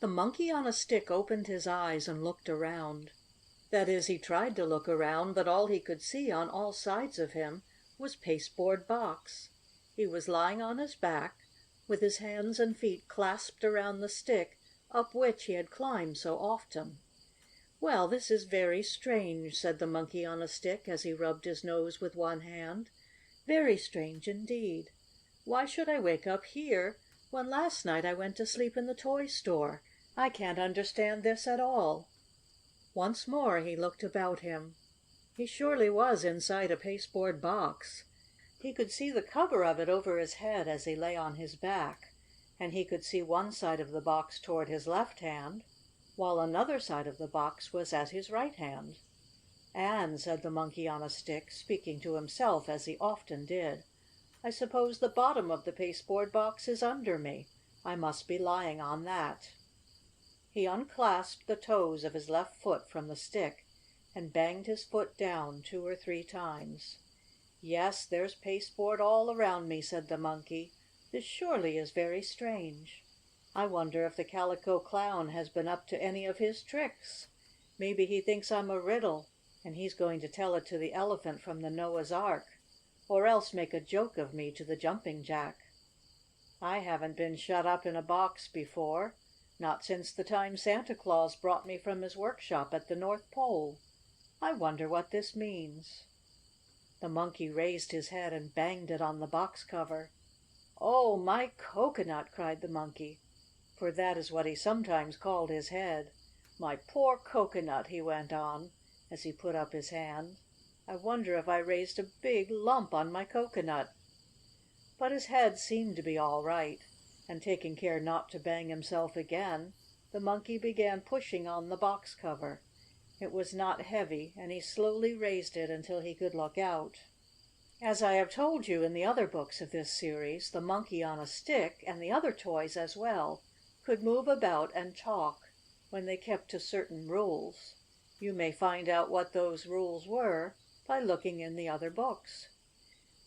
The Monkey on a Stick opened his eyes and looked around. That is, he tried to look around, but all he could see on all sides of him was Pasteboard Box. He was lying on his back, with his hands and feet clasped around the stick up which he had climbed so often. "Well, this is very strange," said the Monkey on a Stick, as he rubbed his nose with one hand. "Very strange indeed. Why should I wake up here when last night I went to sleep in the toy store? I can't understand this at all." Once more he looked about him. He surely was inside a pasteboard box. He could see the cover of it over his head as he lay on his back, and he could see one side of the box toward his left hand, while another side of the box was at his right hand. "And," said the Monkey on a Stick, speaking to himself as he often did, "I suppose the bottom of the pasteboard box is under me. I must be lying on that." He unclasped the toes of his left foot from the stick and banged his foot down 2 or 3 times. "Yes, there's pasteboard all around me," said the Monkey. "This surely is very strange. I wonder if the Calico Clown has been up to any of his tricks. Maybe he thinks I'm a riddle, and he's going to tell it to the Elephant from the Noah's Ark, or else make a joke of me to the Jumping Jack. I haven't been shut up in a box before, not since the time Santa Claus brought me from his workshop at the North Pole. I wonder what this means." The Monkey raised his head and banged it on the box cover. "Oh, my cocoanut!" cried the Monkey, for that is what he sometimes called his head. "My poor cocoanut!" he went on, as he put up his hand. "I wonder if I raised a big lump on my cocoanut." But his head seemed to be all right, and taking care not to bang himself again, the Monkey began pushing on the box cover. It was not heavy, and he slowly raised it until he could look out. As I have told you in the other books of this series, the Monkey on a Stick, and the other toys as well, could move about and talk when they kept to certain rules. You may find out what those rules were by looking in the other books.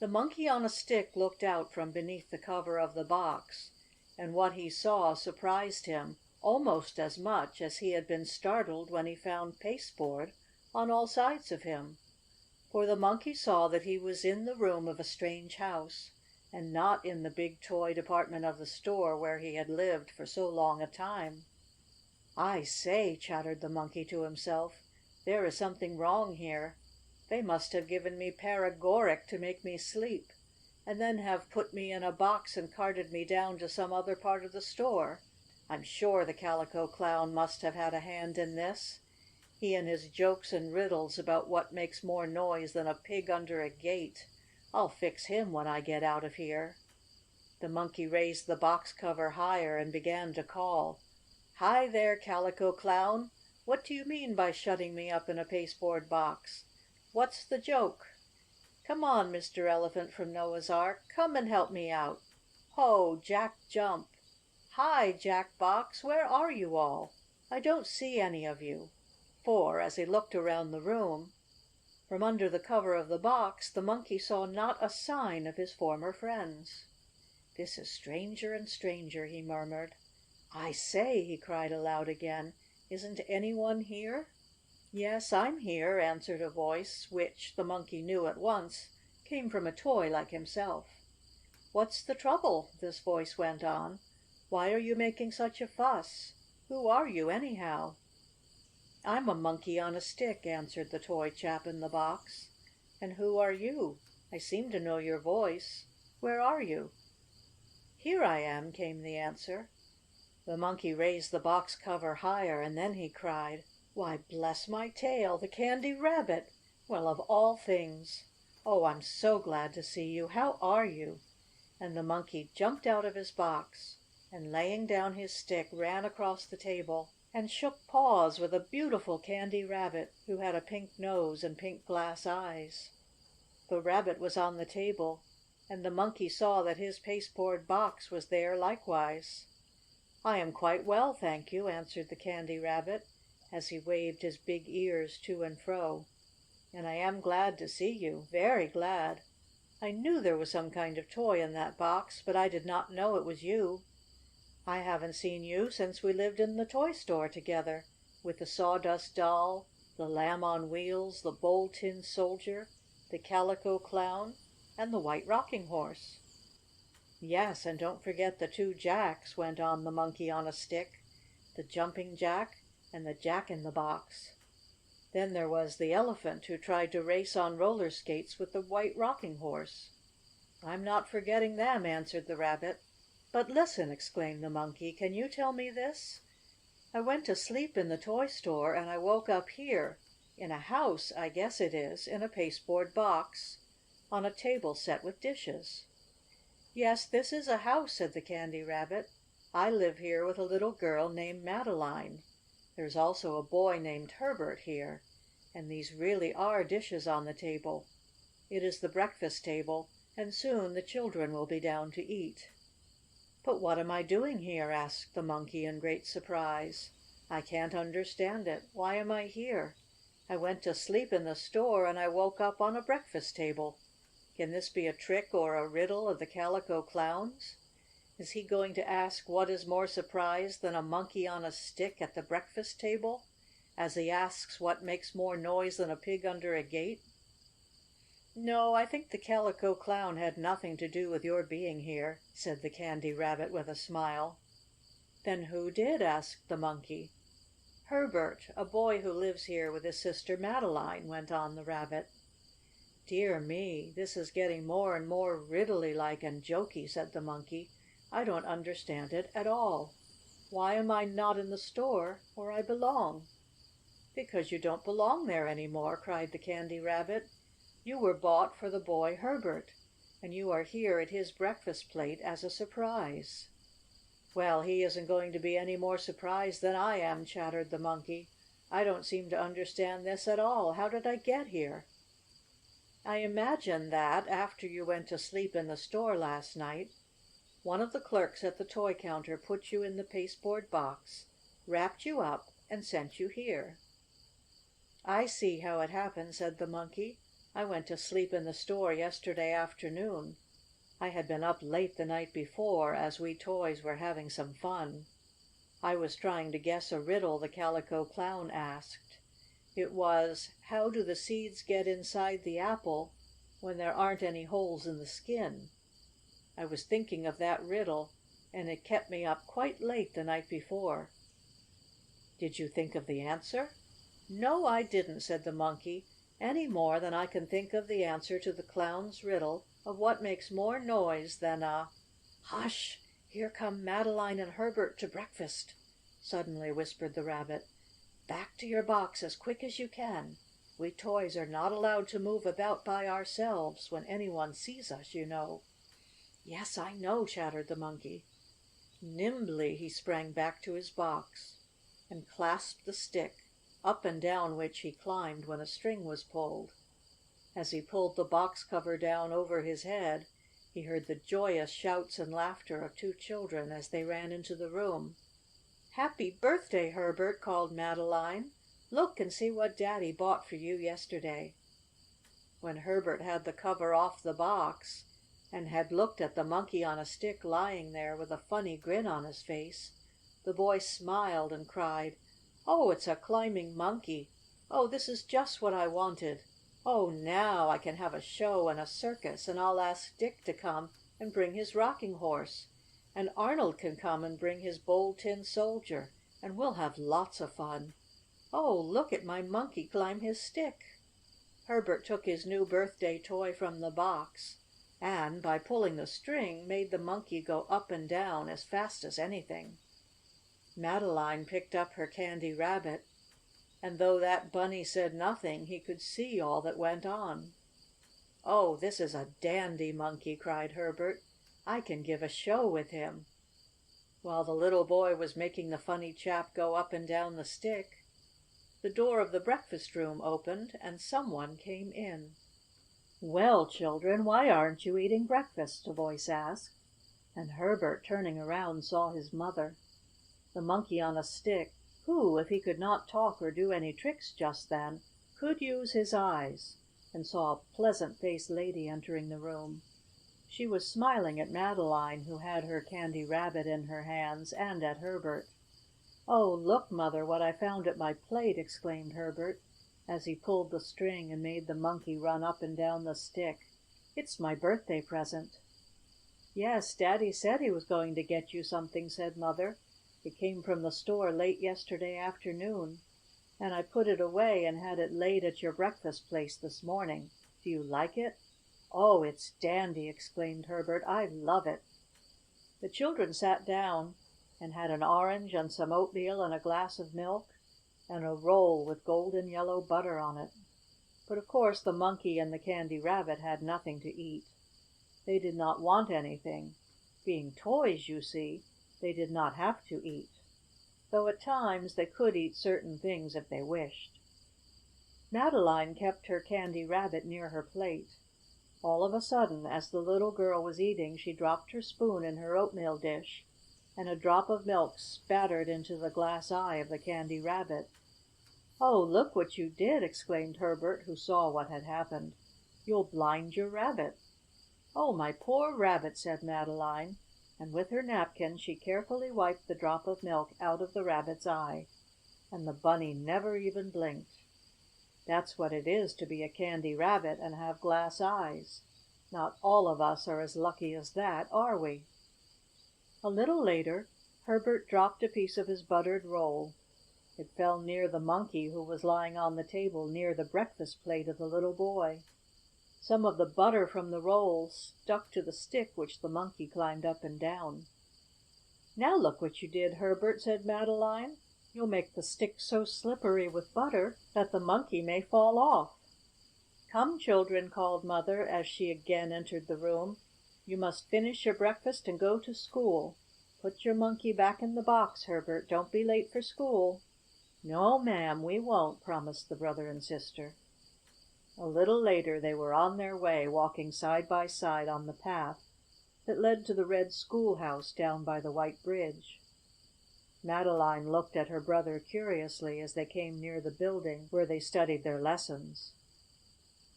The Monkey on a Stick looked out from beneath the cover of the box, and what he saw surprised him almost as much as he had been startled when he found pasteboard on all sides of him. For the Monkey saw that he was in the room of a strange house, and not in the big toy department of the store where he had lived for so long a time. "I say," chattered the Monkey to himself, "there is something wrong here. They must have given me paregoric to make me sleep, and then have put me in a box and carted me down to some other part of the store. I'm sure the Calico Clown must have had a hand in this. He and his jokes and riddles about what makes more noise than a pig under a gate. I'll fix him when I get out of here." The Monkey raised the box cover higher and began to call. "Hi there, Calico Clown! What do you mean by shutting me up in a pasteboard box? What's the joke? Come on, Mr. Elephant from Noah's Ark, come and help me out. Ho, Jack Jump! Hi, Jack Box, where are you all? I don't see any of you." For, as he looked around the room, from under the cover of the box, the Monkey saw not a sign of his former friends. "This is stranger and stranger," he murmured. "I say!" he cried aloud again. "Isn't anyone here?" "Yes, I'm here," answered a voice which, the Monkey knew at once, came from a toy like himself. "What's the trouble?" this voice went on. "Why are you making such a fuss? Who are you, anyhow?" "I'm a Monkey on a Stick," answered the toy chap in the box. "And who are you? I seem to know your voice. Where are you?" "Here I am," came the answer. The Monkey raised the box cover higher, and then he cried: "Why, bless my tail! The Candy Rabbit! Well, of all things! Oh, I'm so glad to see you! How are you?" And the Monkey jumped out of his box, and laying down his stick, ran across the table and shook paws with a beautiful Candy Rabbit who had a pink nose and pink glass eyes. The Rabbit was on the table, and the Monkey saw that his pasteboard box was there likewise. "I am quite well, thank you," answered the Candy Rabbit, as he waved his big ears to and fro. "And I am glad to see you, very glad. I knew there was some kind of toy in that box, but I did not know it was you." I haven't seen you since we lived in the toy store together, with the Sawdust doll, the Lamb on Wheels, the Bold Tin Soldier, the Calico Clown, and the White Rocking Horse." "Yes, and don't forget the two Jacks," went on the Monkey on a Stick, "the Jumping Jack and the Jack in the Box. Then there was the Elephant who tried to race on roller skates with the White Rocking Horse." "I'm not forgetting them," answered the Rabbit. "But listen!" exclaimed the Monkey. "Can you tell me this? I went to sleep in the toy store, and I woke up here, in a house, I guess it is, in a pasteboard box, on a table set with dishes." "Yes, this is a house," said the Candy Rabbit. "I live here with a little girl named Madeline. There's also a boy named Herbert here, and these really are dishes on the table. It is the breakfast table, and soon the children will be down to eat." "But what am I doing here?" asked the Monkey in great surprise. "I can't understand it. Why am I here? I went to sleep in the store, and I woke up on a breakfast table. Can this be a trick or a riddle of the Calico Clown's? Is he going to ask what is more surprised than a monkey on a stick at the breakfast table, as he asks what makes more noise than a pig under a gate?" "No, I think the Calico Clown had nothing to do with your being here," said the Candy Rabbit with a smile. "Then who did?" asked the Monkey. "Herbert, a boy who lives here with his sister Madeline," went on the Rabbit. "Dear me, this is getting more and more riddly like and jokey," said the Monkey. "I don't understand it at all. Why am I not in the store where I belong?" "Because you don't belong there any more," cried the Candy Rabbit. "You were bought for the boy Herbert, and you are here at his breakfast plate as a surprise." "Well, he isn't going to be any more surprised than I am," chattered the Monkey. "I don't seem to understand this at all. How did I get here?" "I imagine that, after you went to sleep in the store last night, one of the clerks at the toy counter put you in the pasteboard box, wrapped you up, and sent you here." "I see how it happened," said the Monkey. "I went to sleep in the store yesterday afternoon. I had been up late the night before, as we toys were having some fun. I was trying to guess a riddle the Calico Clown asked. It was, 'How do the seeds get inside the apple when there aren't any holes in the skin?' I was thinking of that riddle, and it kept me up quite late the night before." "Did you think of the answer?" "No, I didn't," said the Monkey, "any more than I can think of the answer to the Clown's riddle of what makes more noise than a—" "Hush! Here come Madeline and Herbert to breakfast!" suddenly whispered the Rabbit. "Back to your box as quick as you can. We toys are not allowed to move about by ourselves when any one sees us, you know." "Yes, I know," chattered the Monkey. Nimbly he sprang back to his box and clasped the stick, up and down which he climbed when a string was pulled. As he pulled the box cover down over his head, he heard the joyous shouts and laughter of two children as they ran into the room. "Happy birthday, Herbert!" called Madeline. "Look and see what Daddy bought for you yesterday." When Herbert had the cover off the box, and had looked at the Monkey on a Stick lying there with a funny grin on his face, the boy smiled and cried: "Oh, it's a climbing monkey! Oh, this is just what I wanted! Oh, now I can have a show and a circus, and I'll ask Dick to come and bring his rocking horse, and Arnold can come and bring his Bold Tin Soldier, and we'll have lots of fun! Oh, look at my monkey climb his stick!" Herbert took his new birthday toy from the box, and, by pulling the string, made the Monkey go up and down as fast as anything. Madeline picked up her Candy Rabbit, and though that Bunny said nothing, he could see all that went on. "Oh, this is a dandy Monkey!" cried Herbert. "I can give a show with him." While the little boy was making the funny chap go up and down the stick, the door of the breakfast room opened and some one came in. "Well, children, why aren't you eating breakfast?" a voice asked, and Herbert, turning around, saw his mother. The Monkey on a Stick, who, if he could not talk or do any tricks just then, could use his eyes, and saw a pleasant faced lady entering the room. She was smiling at Madeline, who had her Candy Rabbit in her hands, and at Herbert. "Oh, look, Mother, what I found at my plate!" exclaimed Herbert, as he pulled the string and made the Monkey run up and down the stick. "It's my birthday present." "Yes, Daddy said he was going to get you something," said Mother. "It came from the store late yesterday afternoon, and I put it away and had it laid at your breakfast place this morning. Do you like it?" "Oh, it's dandy!" exclaimed Herbert. "I love it." The children sat down and had an orange and some oatmeal and a glass of milk, and a roll with golden yellow butter on it. But of course the Monkey and the Candy Rabbit had nothing to eat. They did not want anything. Being toys, you see, they did not have to eat, though at times they could eat certain things if they wished. Madeline kept her Candy Rabbit near her plate. All of a sudden, as the little girl was eating, she dropped her spoon in her oatmeal dish, and a drop of milk spattered into the glass eye of the Candy Rabbit. "Oh, look what you did!" exclaimed Herbert, who saw what had happened. "You'll blind your rabbit." "Oh, my poor Rabbit!" said Madeline, and with her napkin she carefully wiped the drop of milk out of the Rabbit's eye, and the Bunny never even blinked. That's what it is to be a Candy Rabbit and have glass eyes. Not all of us are as lucky as that, are we? A little later Herbert dropped a piece of his buttered roll. It fell near the Monkey, who was lying on the table near the breakfast plate of the little boy. Some of the butter from the roll stuck to the stick which the Monkey climbed up and down. "Now look what you did, Herbert," said Madeline. "You'll make the stick so slippery with butter that the Monkey may fall off." "Come, children," called Mother, as she again entered the room. "You must finish your breakfast and go to school. Put your Monkey back in the box, Herbert. Don't be late for school." "No, ma'am, we won't," promised the brother and sister. A little later they were on their way, walking side by side on the path that led to the red schoolhouse down by the white bridge. Madeline looked at her brother curiously as they came near the building where they studied their lessons.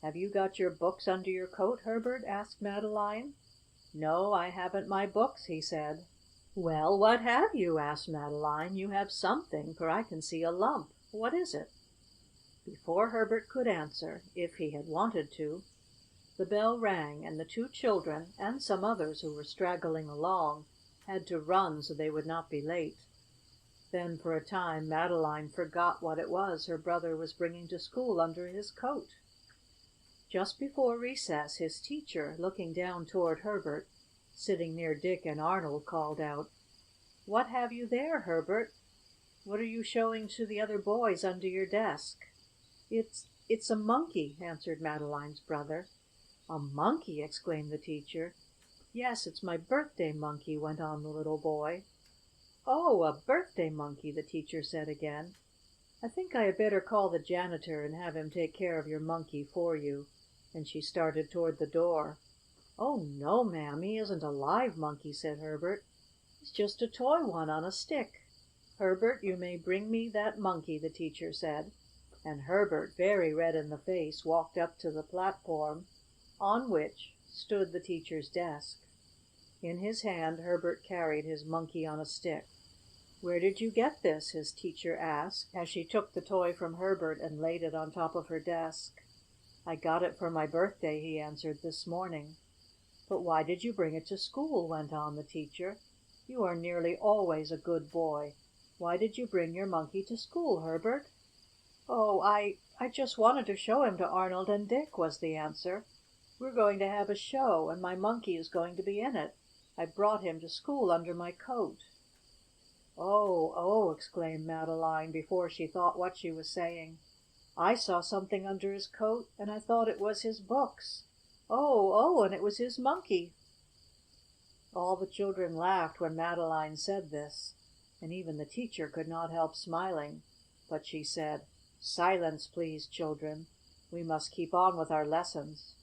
"Have you got your books under your coat, Herbert?" asked Madeline. "No, I haven't my books," he said. "Well, what have you?" asked Madeline. "You have something, for I can see a lump. What is it?" Before Herbert could answer, if he had wanted to, the bell rang, and the two children, and some others who were straggling along, had to run so they would not be late. Then for a time Madeline forgot what it was her brother was bringing to school under his coat. Just before recess his teacher, looking down toward Herbert, sitting near Dick and Arnold, called out: "What have you there, Herbert? What are you showing to the other boys under your desk?" It's a monkey," answered Madeline's brother. "A monkey!" exclaimed the teacher. "Yes, it's my birthday monkey," went on the little boy. "Oh, a birthday monkey!" the teacher said again. "I think I had better call the janitor and have him take care of your monkey for you," and she started toward the door. "Oh, no, ma'am, he isn't a live monkey," said Herbert. "He's just a toy one on a stick." "Herbert, you may bring me that monkey," the teacher said, and Herbert, very red in the face, walked up to the platform on which stood the teacher's desk. In his hand Herbert carried his Monkey on a Stick. "Where did you get this?" his teacher asked, as she took the toy from Herbert and laid it on top of her desk. "I got it for my birthday," he answered, "this morning." "But why did you bring it to school?" went on the teacher. "You are nearly always a good boy. Why did you bring your Monkey to school, Herbert?" "Oh, I just wanted to show him to Arnold and Dick," was the answer. "We're going to have a show, and my Monkey is going to be in it. I brought him to school under my coat." "Oh, oh!" exclaimed Madeline, before she thought what she was saying. "I saw something under his coat, and I thought it was his books. Oh, oh! And it was his Monkey!" All the children laughed when Madeline said this, and even the teacher could not help smiling. But she said: "Silence, please, children. We must keep on with our lessons.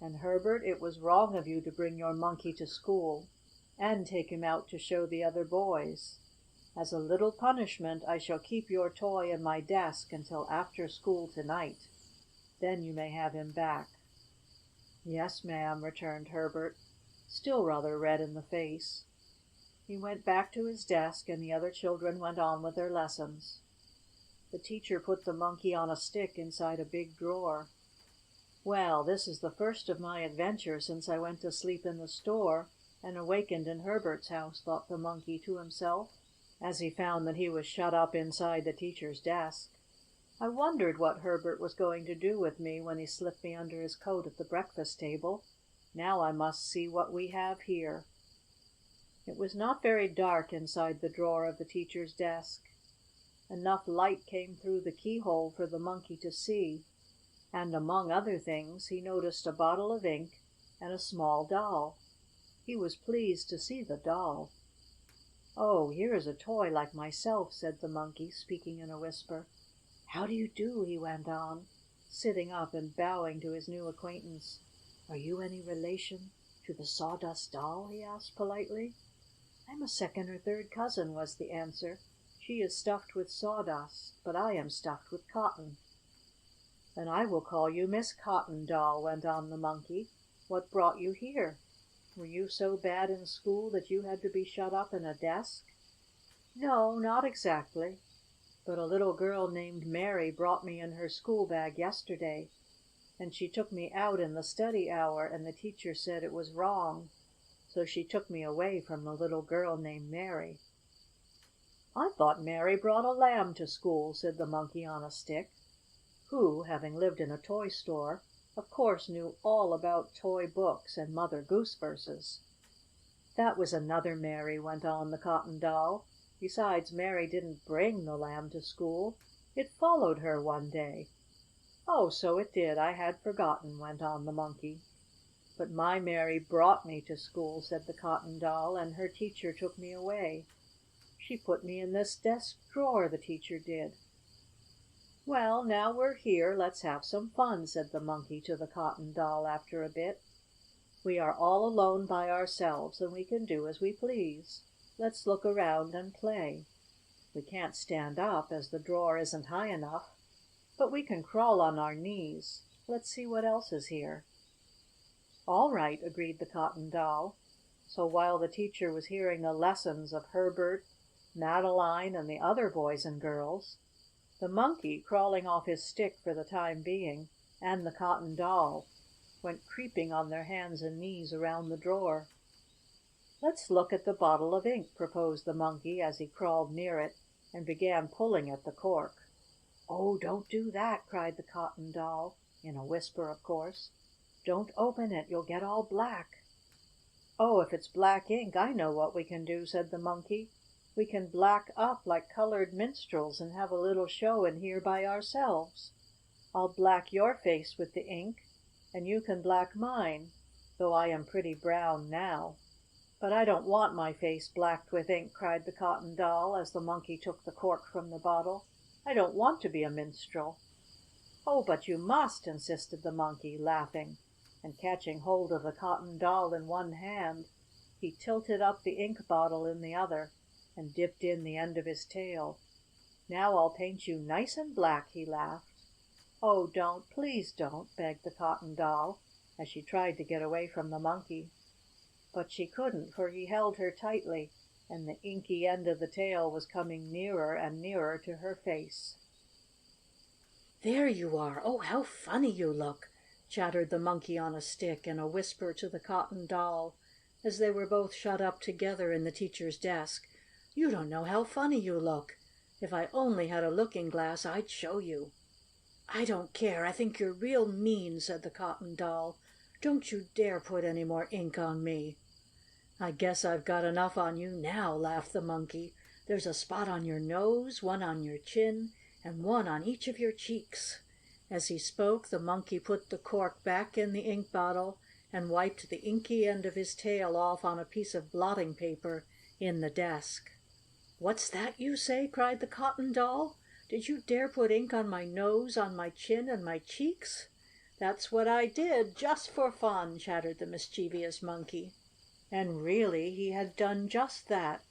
And Herbert, it was wrong of you to bring your Monkey to school, and take him out to show the other boys. As a little punishment I shall keep your toy in my desk until after school tonight. Then you may have him back." "Yes, ma'am," returned Herbert. still rather red in the face. He went back to his desk, and the other children went on with their lessons. The teacher put the Monkey on a Stick inside a big drawer. "Well, this is the first of my adventure since I went to sleep in the store and awakened in Herbert's house," thought the Monkey to himself, as he found that he was shut up inside the teacher's desk. "I wondered what Herbert was going to do with me when he slipped me under his coat at the breakfast table. Now I must see what we have here." It was not very dark inside the drawer of the teacher's desk. Enough light came through the keyhole for the Monkey to see, and among other things he noticed a bottle of ink and a small doll. He was pleased to see the doll. "Oh, here is a toy like myself," said the Monkey, speaking in a whisper. "How do you do?" he went on, sitting up and bowing to his new acquaintance. "Are you any relation to the Sawdust Doll?" he asked politely. "I'm a second or third cousin," was the answer. "She is stuffed with sawdust, but I am stuffed with cotton." "Then I will call you Miss Cotton Doll," went on the Monkey. "What brought you here? Were you so bad in school that you had to be shut up in a desk?" "No, not exactly. But a little girl named Mary brought me in her school bag yesterday, and she took me out in the study hour, and the teacher said it was wrong. So she took me away from the little girl named Mary." "I thought Mary brought a lamb to school," said the Monkey on a Stick, who, having lived in a toy store, of course knew all about toy books and Mother Goose verses. "That was another Mary," went on the Cotton Doll. "Besides, Mary didn't bring the lamb to school. It followed her one day." "Oh, so it did. I had forgotten," went on the Monkey. "But my Mary brought me to school," said the Cotton Doll, "and her teacher took me away. She put me in this desk drawer, the teacher did." "Well, now we're here, let's have some fun," said the Monkey to the Cotton Doll after a bit. "We are all alone by ourselves, and we can do as we please. Let's look around and play. We can't stand up, as the drawer isn't high enough, but we can crawl on our knees. Let's see what else is here." "All right," agreed the Cotton Doll. So while the teacher was hearing the lessons of Herbert, Madeline, and the other boys and girls, the Monkey, crawling off his stick for the time being, and the Cotton Doll went creeping on their hands and knees around the drawer. "Let's look at the bottle of ink," proposed the Monkey, as he crawled near it and began pulling at the cork. "Oh, don't do that!" cried the Cotton Doll, in a whisper, of course. "Don't open it. You'll get all black." "Oh, if it's black ink, I know what we can do," said the Monkey. "We can black up like colored minstrels and have a little show in here by ourselves. I'll black your face with the ink, and you can black mine, though I am pretty brown now." "But I don't want my face blacked with ink!" cried the Cotton Doll, as the Monkey took the cork from the bottle. "I don't want to be a minstrel." "Oh, but you must!" insisted the Monkey, laughing, and catching hold of the Cotton Doll in one hand, he tilted up the ink bottle in the other, and dipped in the end of his tail. "Now I'll paint you nice and black," he laughed. "Oh, don't! Please don't!" begged the Cotton Doll, as she tried to get away from the Monkey. But she couldn't, for he held her tightly, and the inky end of the tail was coming nearer and nearer to her face. "There you are! Oh, how funny you look!" chattered the Monkey on a Stick in a whisper to the Cotton Doll, as they were both shut up together in the teacher's desk. "You don't know how funny you look. If I only had a looking glass I'd show you." "I don't care. I think you're real mean," said the Cotton Doll. "Don't you dare put any more ink on me." "I guess I've got enough on you now," laughed the Monkey. "There's a spot on your nose, one on your chin, and one on each of your cheeks." As he spoke, the Monkey put the cork back in the ink bottle and wiped the inky end of his tail off on a piece of blotting paper in the desk. "What's that you say?" cried the Cotton Doll. "Did you dare put ink on my nose, on my chin and my cheeks?" "That's what I did, just for fun," chattered the mischievous Monkey. And really he had done just that.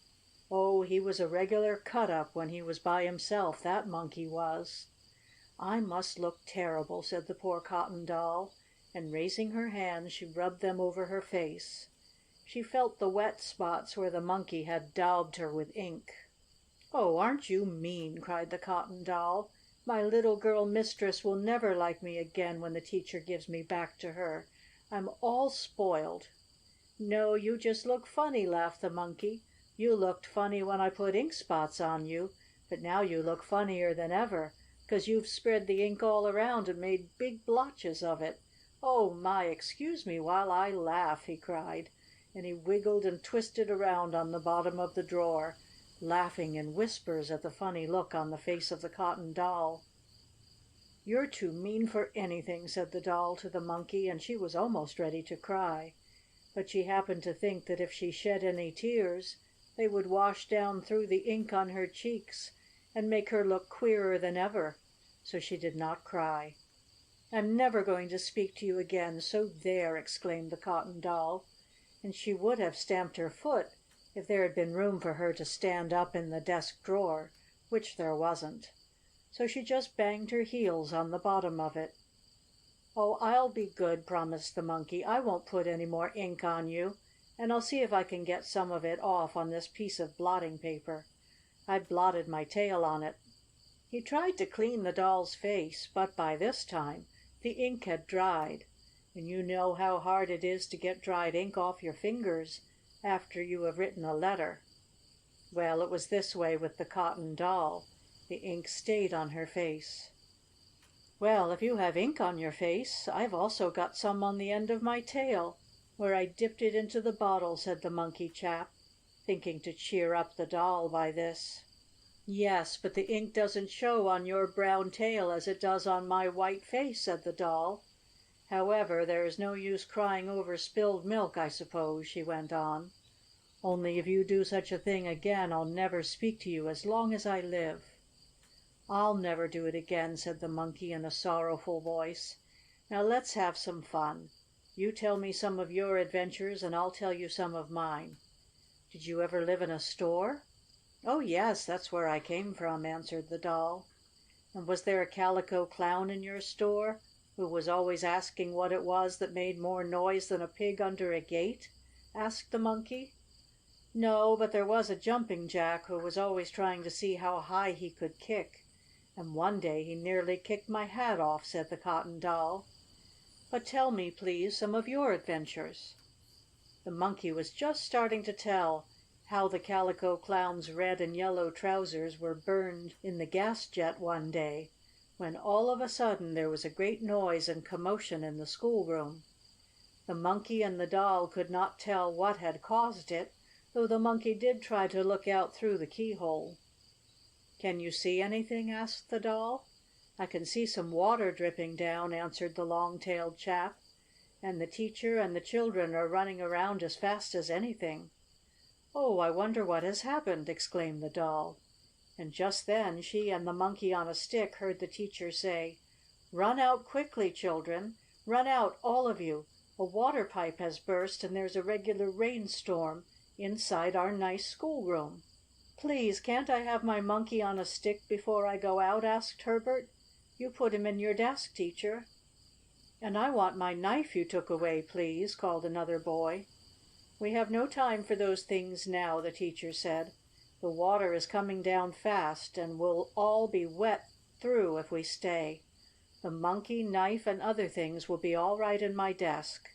Oh, he was a regular cut up when he was by himself, that Monkey was. "I must look terrible," said the poor Cotton Doll, and raising her hands she rubbed them over her face. She felt the wet spots where the Monkey had daubed her with ink. "Oh, aren't you mean!" cried the Cotton Doll. "My little girl mistress will never like me again when the teacher gives me back to her. I'm all spoiled." "No, you just look funny," laughed the Monkey. "You looked funny when I put ink spots on you, but now you look funnier than ever, 'cause you've spread the ink all around and made big blotches of it. Oh, my! Excuse me while I laugh!" he cried, and he wiggled and twisted around on the bottom of the drawer, laughing in whispers at the funny look on the face of the Cotton Doll. "You're too mean for anything," said the Doll to the Monkey, and she was almost ready to cry. But she happened to think that if she shed any tears they would wash down through the ink on her cheeks and make her look queerer than ever, so she did not cry. "I'm never going to speak to you again, so there!" exclaimed the Cotton Doll, and she would have stamped her foot if there had been room for her to stand up in the desk drawer, which there wasn't. So she just banged her heels on the bottom of it. "Oh, I'll be good," promised the Monkey. "I won't put any more ink on you, and I'll see if I can get some of it off on this piece of blotting paper. I blotted my tail on it." He tried to clean the Doll's face, but by this time the ink had dried, and you know how hard it is to get dried ink off your fingers after you have written a letter. Well, it was this way with the Cotton Doll. The ink stayed on her face. "Well, if you have ink on your face, I've also got some on the end of my tail, where I dipped it into the bottle," said the Monkey chap, thinking to cheer up the Doll by this. "Yes, but the ink doesn't show on your brown tail as it does on my white face," said the Doll. "However, there is no use crying over spilled milk, I suppose," she went on. "Only if you do such a thing again I'll never speak to you as long as I live." "I'll never do it again," said the Monkey in a sorrowful voice. "Now let's have some fun. You tell me some of your adventures and I'll tell you some of mine. Did you ever live in a store?" "Oh, yes, that's where I came from," answered the Doll. "And was there a Calico Clown in your store, who was always asking what it was that made more noise than a pig under a gate?" asked the Monkey. "No, but there was a Jumping Jack who was always trying to see how high he could kick, and one day he nearly kicked my hat off," said the Cotton Doll. "But tell me, please, some of your adventures." The Monkey was just starting to tell how the Calico Clown's red and yellow trousers were burned in the gas jet one day, when all of a sudden there was a great noise and commotion in the schoolroom. The Monkey and the Doll could not tell what had caused it, though the Monkey did try to look out through the keyhole. "Can you see anything?" asked the Doll. "I can see some water dripping down," answered the long-tailed chap, "and the teacher and the children are running around as fast as anything." "Oh, I wonder what has happened!" exclaimed the Doll. And just then she and the Monkey on a Stick heard the teacher say: "Run out quickly, children! Run out, all of you! A water pipe has burst and there's a regular rainstorm inside our nice schoolroom." "Please, can't I have my Monkey on a Stick before I go out?" asked Herbert. "You put him in your desk, Teacher." "And I want my knife you took away, please," called another boy. "We have no time for those things now," the teacher said. "The water is coming down fast, and we'll all be wet through if we stay. The Monkey, knife and other things will be all right in my desk.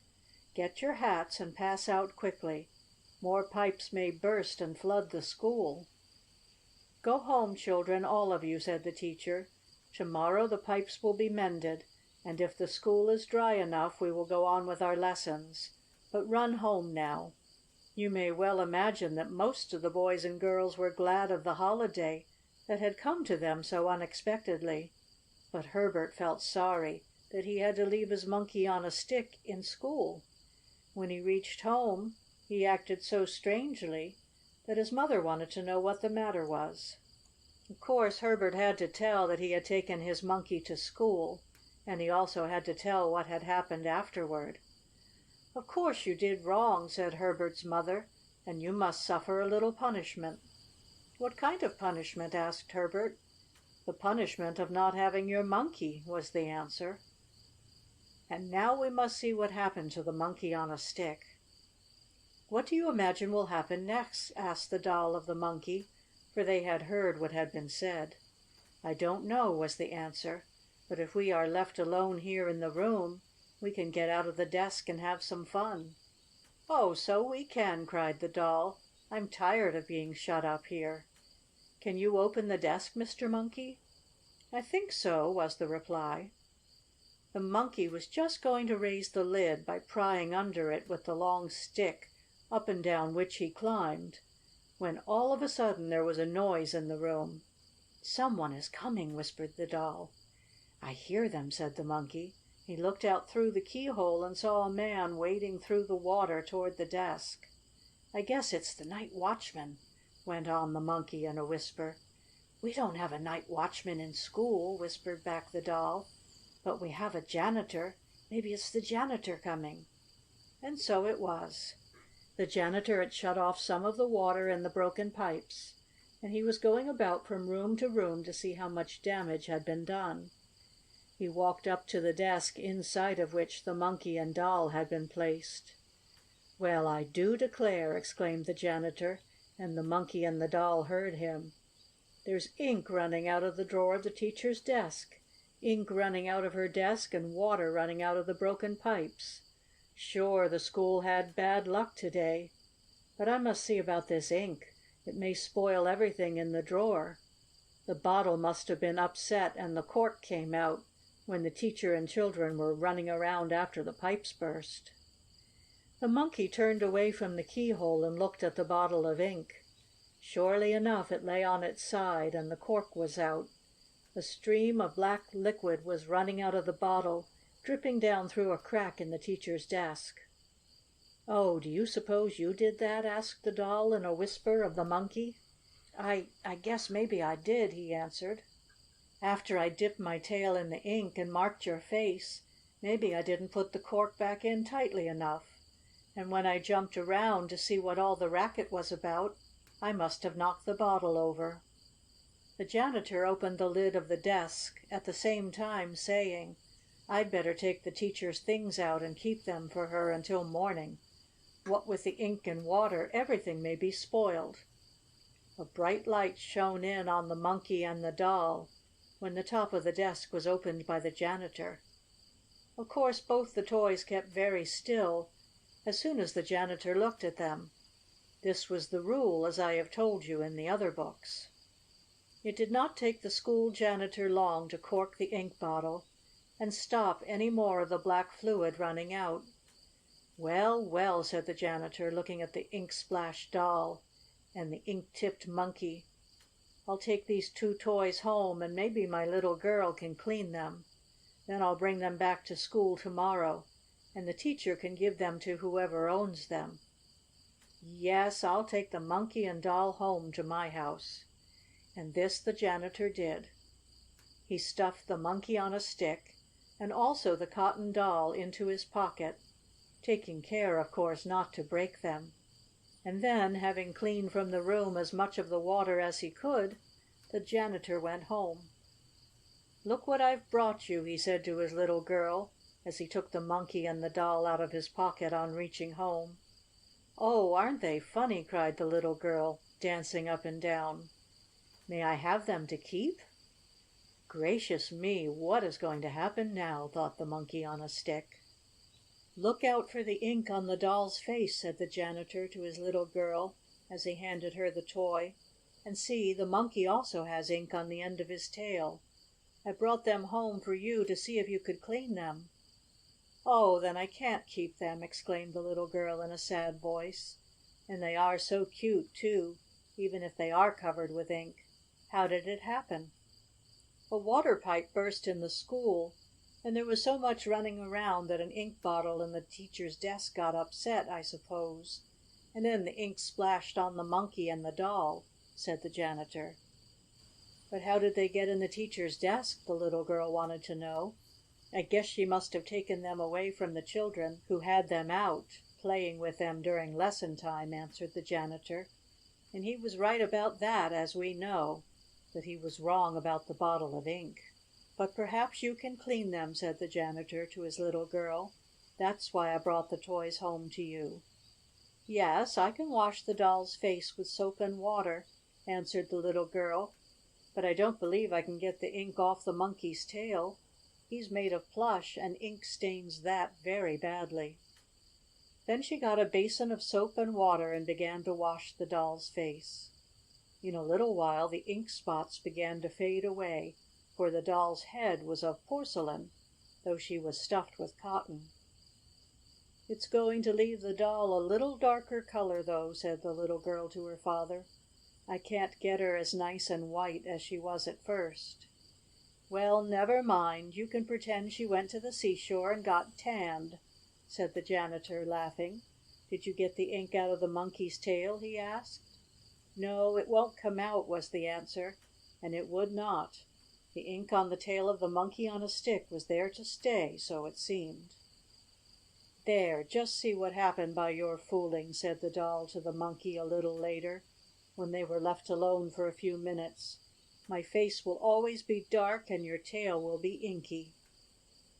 Get your hats and pass out quickly. More pipes may burst and flood the school." "Go home, children, all of you," said the teacher. "Tomorrow the pipes will be mended, and if the school is dry enough we will go on with our lessons. But run home now." You may well imagine that most of the boys and girls were glad of the holiday that had come to them so unexpectedly. But Herbert felt sorry that he had to leave his Monkey on a Stick in school. When he reached home he acted so strangely that his mother wanted to know what the matter was. Of course Herbert had to tell that he had taken his Monkey to school, and he also had to tell what had happened afterward. "Of course you did wrong," said Herbert's mother, "and you must suffer a little punishment." "What kind of punishment?" asked Herbert. "The punishment of not having your Monkey," was the answer. And now we must see what happened to the Monkey on a Stick. "What do you imagine will happen next?" asked the doll of the Monkey, for they had heard what had been said. "I don't know," was the answer. "But if we are left alone here in the room we can get out of the desk and have some fun." "Oh, so we can!" cried the Doll. "I'm tired of being shut up here. Can you open the desk, Mr. Monkey?" "I think so," was the reply. The Monkey was just going to raise the lid by prying under it with the long stick up and down which he climbed, when all of a sudden there was a noise in the room. "Some one is coming," whispered the Doll. "I hear them," said the Monkey. He looked out through the keyhole and saw a man wading through the water toward the desk. "I guess it's the night watchman," went on the Monkey in a whisper. "We don't have a night watchman in school," whispered back the Doll. "But we have a janitor. Maybe it's the janitor coming." And so it was. The janitor had shut off some of the water in the broken pipes, and he was going about from room to room to see how much damage had been done. He walked up to the desk inside of which the Monkey and Doll had been placed. "Well, I do declare!" exclaimed the janitor, and the Monkey and the Doll heard him. "There's ink running out of the drawer of the teacher's desk! Ink running out of her desk and water running out of the broken pipes! Sure, the school had bad luck today. But I must see about this ink. It may spoil everything in the drawer. The bottle must have been upset and the cork came out when the teacher and children were running around after the pipes burst." The Monkey turned away from the keyhole and looked at the bottle of ink. Surely enough, it lay on its side and the cork was out. A stream of black liquid was running out of the bottle, dripping down through a crack in the teacher's desk. "Oh, do you suppose you did that?" asked the Doll in a whisper of the Monkey. I guess maybe I did," he answered. "After I dipped my tail in the ink and marked your face, maybe I didn't put the cork back in tightly enough. And when I jumped around to see what all the racket was about, I must have knocked the bottle over." The janitor opened the lid of the desk, at the same time saying, "I'd better take the teacher's things out and keep them for her until morning. What with the ink and water, everything may be spoiled." A bright light shone in on the Monkey and the Doll when the top of the desk was opened by the janitor. Of course both the toys kept very still as soon as the janitor looked at them. This was the rule, as I have told you in the other books. It did not take the school janitor long to cork the ink bottle and stop any more of the black fluid running out. "Well, well," said the janitor, looking at the ink-splashed Doll and the ink-tipped Monkey. "I'll take these two toys home and maybe my little girl can clean them. Then I'll bring them back to school to morrow, and the teacher can give them to whoever owns them. Yes, I'll take the Monkey and Doll home to my house." And this the janitor did. He stuffed the Monkey on a stick and also the Cotton Doll into his pocket, taking care, of course, not to break them. And then, having cleaned from the room as much of the water as he could, the janitor went home. "Look what I've brought you," he said to his little girl, as he took the Monkey and the Doll out of his pocket on reaching home. "Oh, aren't they funny!" cried the little girl, dancing up and down. "May I have them to keep?" "Gracious me, what is going to happen now?" thought the Monkey on a Stick. "Look out for the ink on the Doll's face," said the janitor to his little girl as he handed her the toy. "And see, the Monkey also has ink on the end of his tail. I brought them home for you to see if you could clean them." "Oh, then I can't keep them!" exclaimed the little girl in a sad voice. "And they are so cute, too, even if they are covered with ink. How did it happen?" "A water pipe burst in the school, and there was so much running around that an ink bottle in the teacher's desk got upset, I suppose. And then the ink splashed on the Monkey and the Doll," said the janitor. "But how did they get in the teacher's desk?" the little girl wanted to know. "I guess she must have taken them away from the children who had them out, playing with them during lesson time," answered the janitor. "And he was right about that, as we know. But he was wrong about the bottle of ink." "But perhaps you can clean them," said the janitor to his little girl. "That's why I brought the toys home to you." "Yes, I can wash the doll's face with soap and water," answered the little girl. "But I don't believe I can get the ink off the Monkey's tail. He's made of plush, and ink stains that very badly." Then she got a basin of soap and water and began to wash the doll's face. In a little while the ink spots began to fade away, for the doll's head was of porcelain, though she was stuffed with cotton. "It's going to leave the doll a little darker color, though," said the little girl to her father. "I can't get her as nice and white as she was at first." "Well, never mind. You can pretend she went to the seashore and got tanned," said the janitor, laughing. "Did you get the ink out of the Monkey's tail?" he asked. "No, it won't come out," was the answer, and it would not. The ink on the tail of the Monkey on a Stick was there to stay, so it seemed. "There, just see what happened by your fooling," said the doll to the Monkey a little later, when they were left alone for a few minutes. "My face will always be dark and your tail will be inky."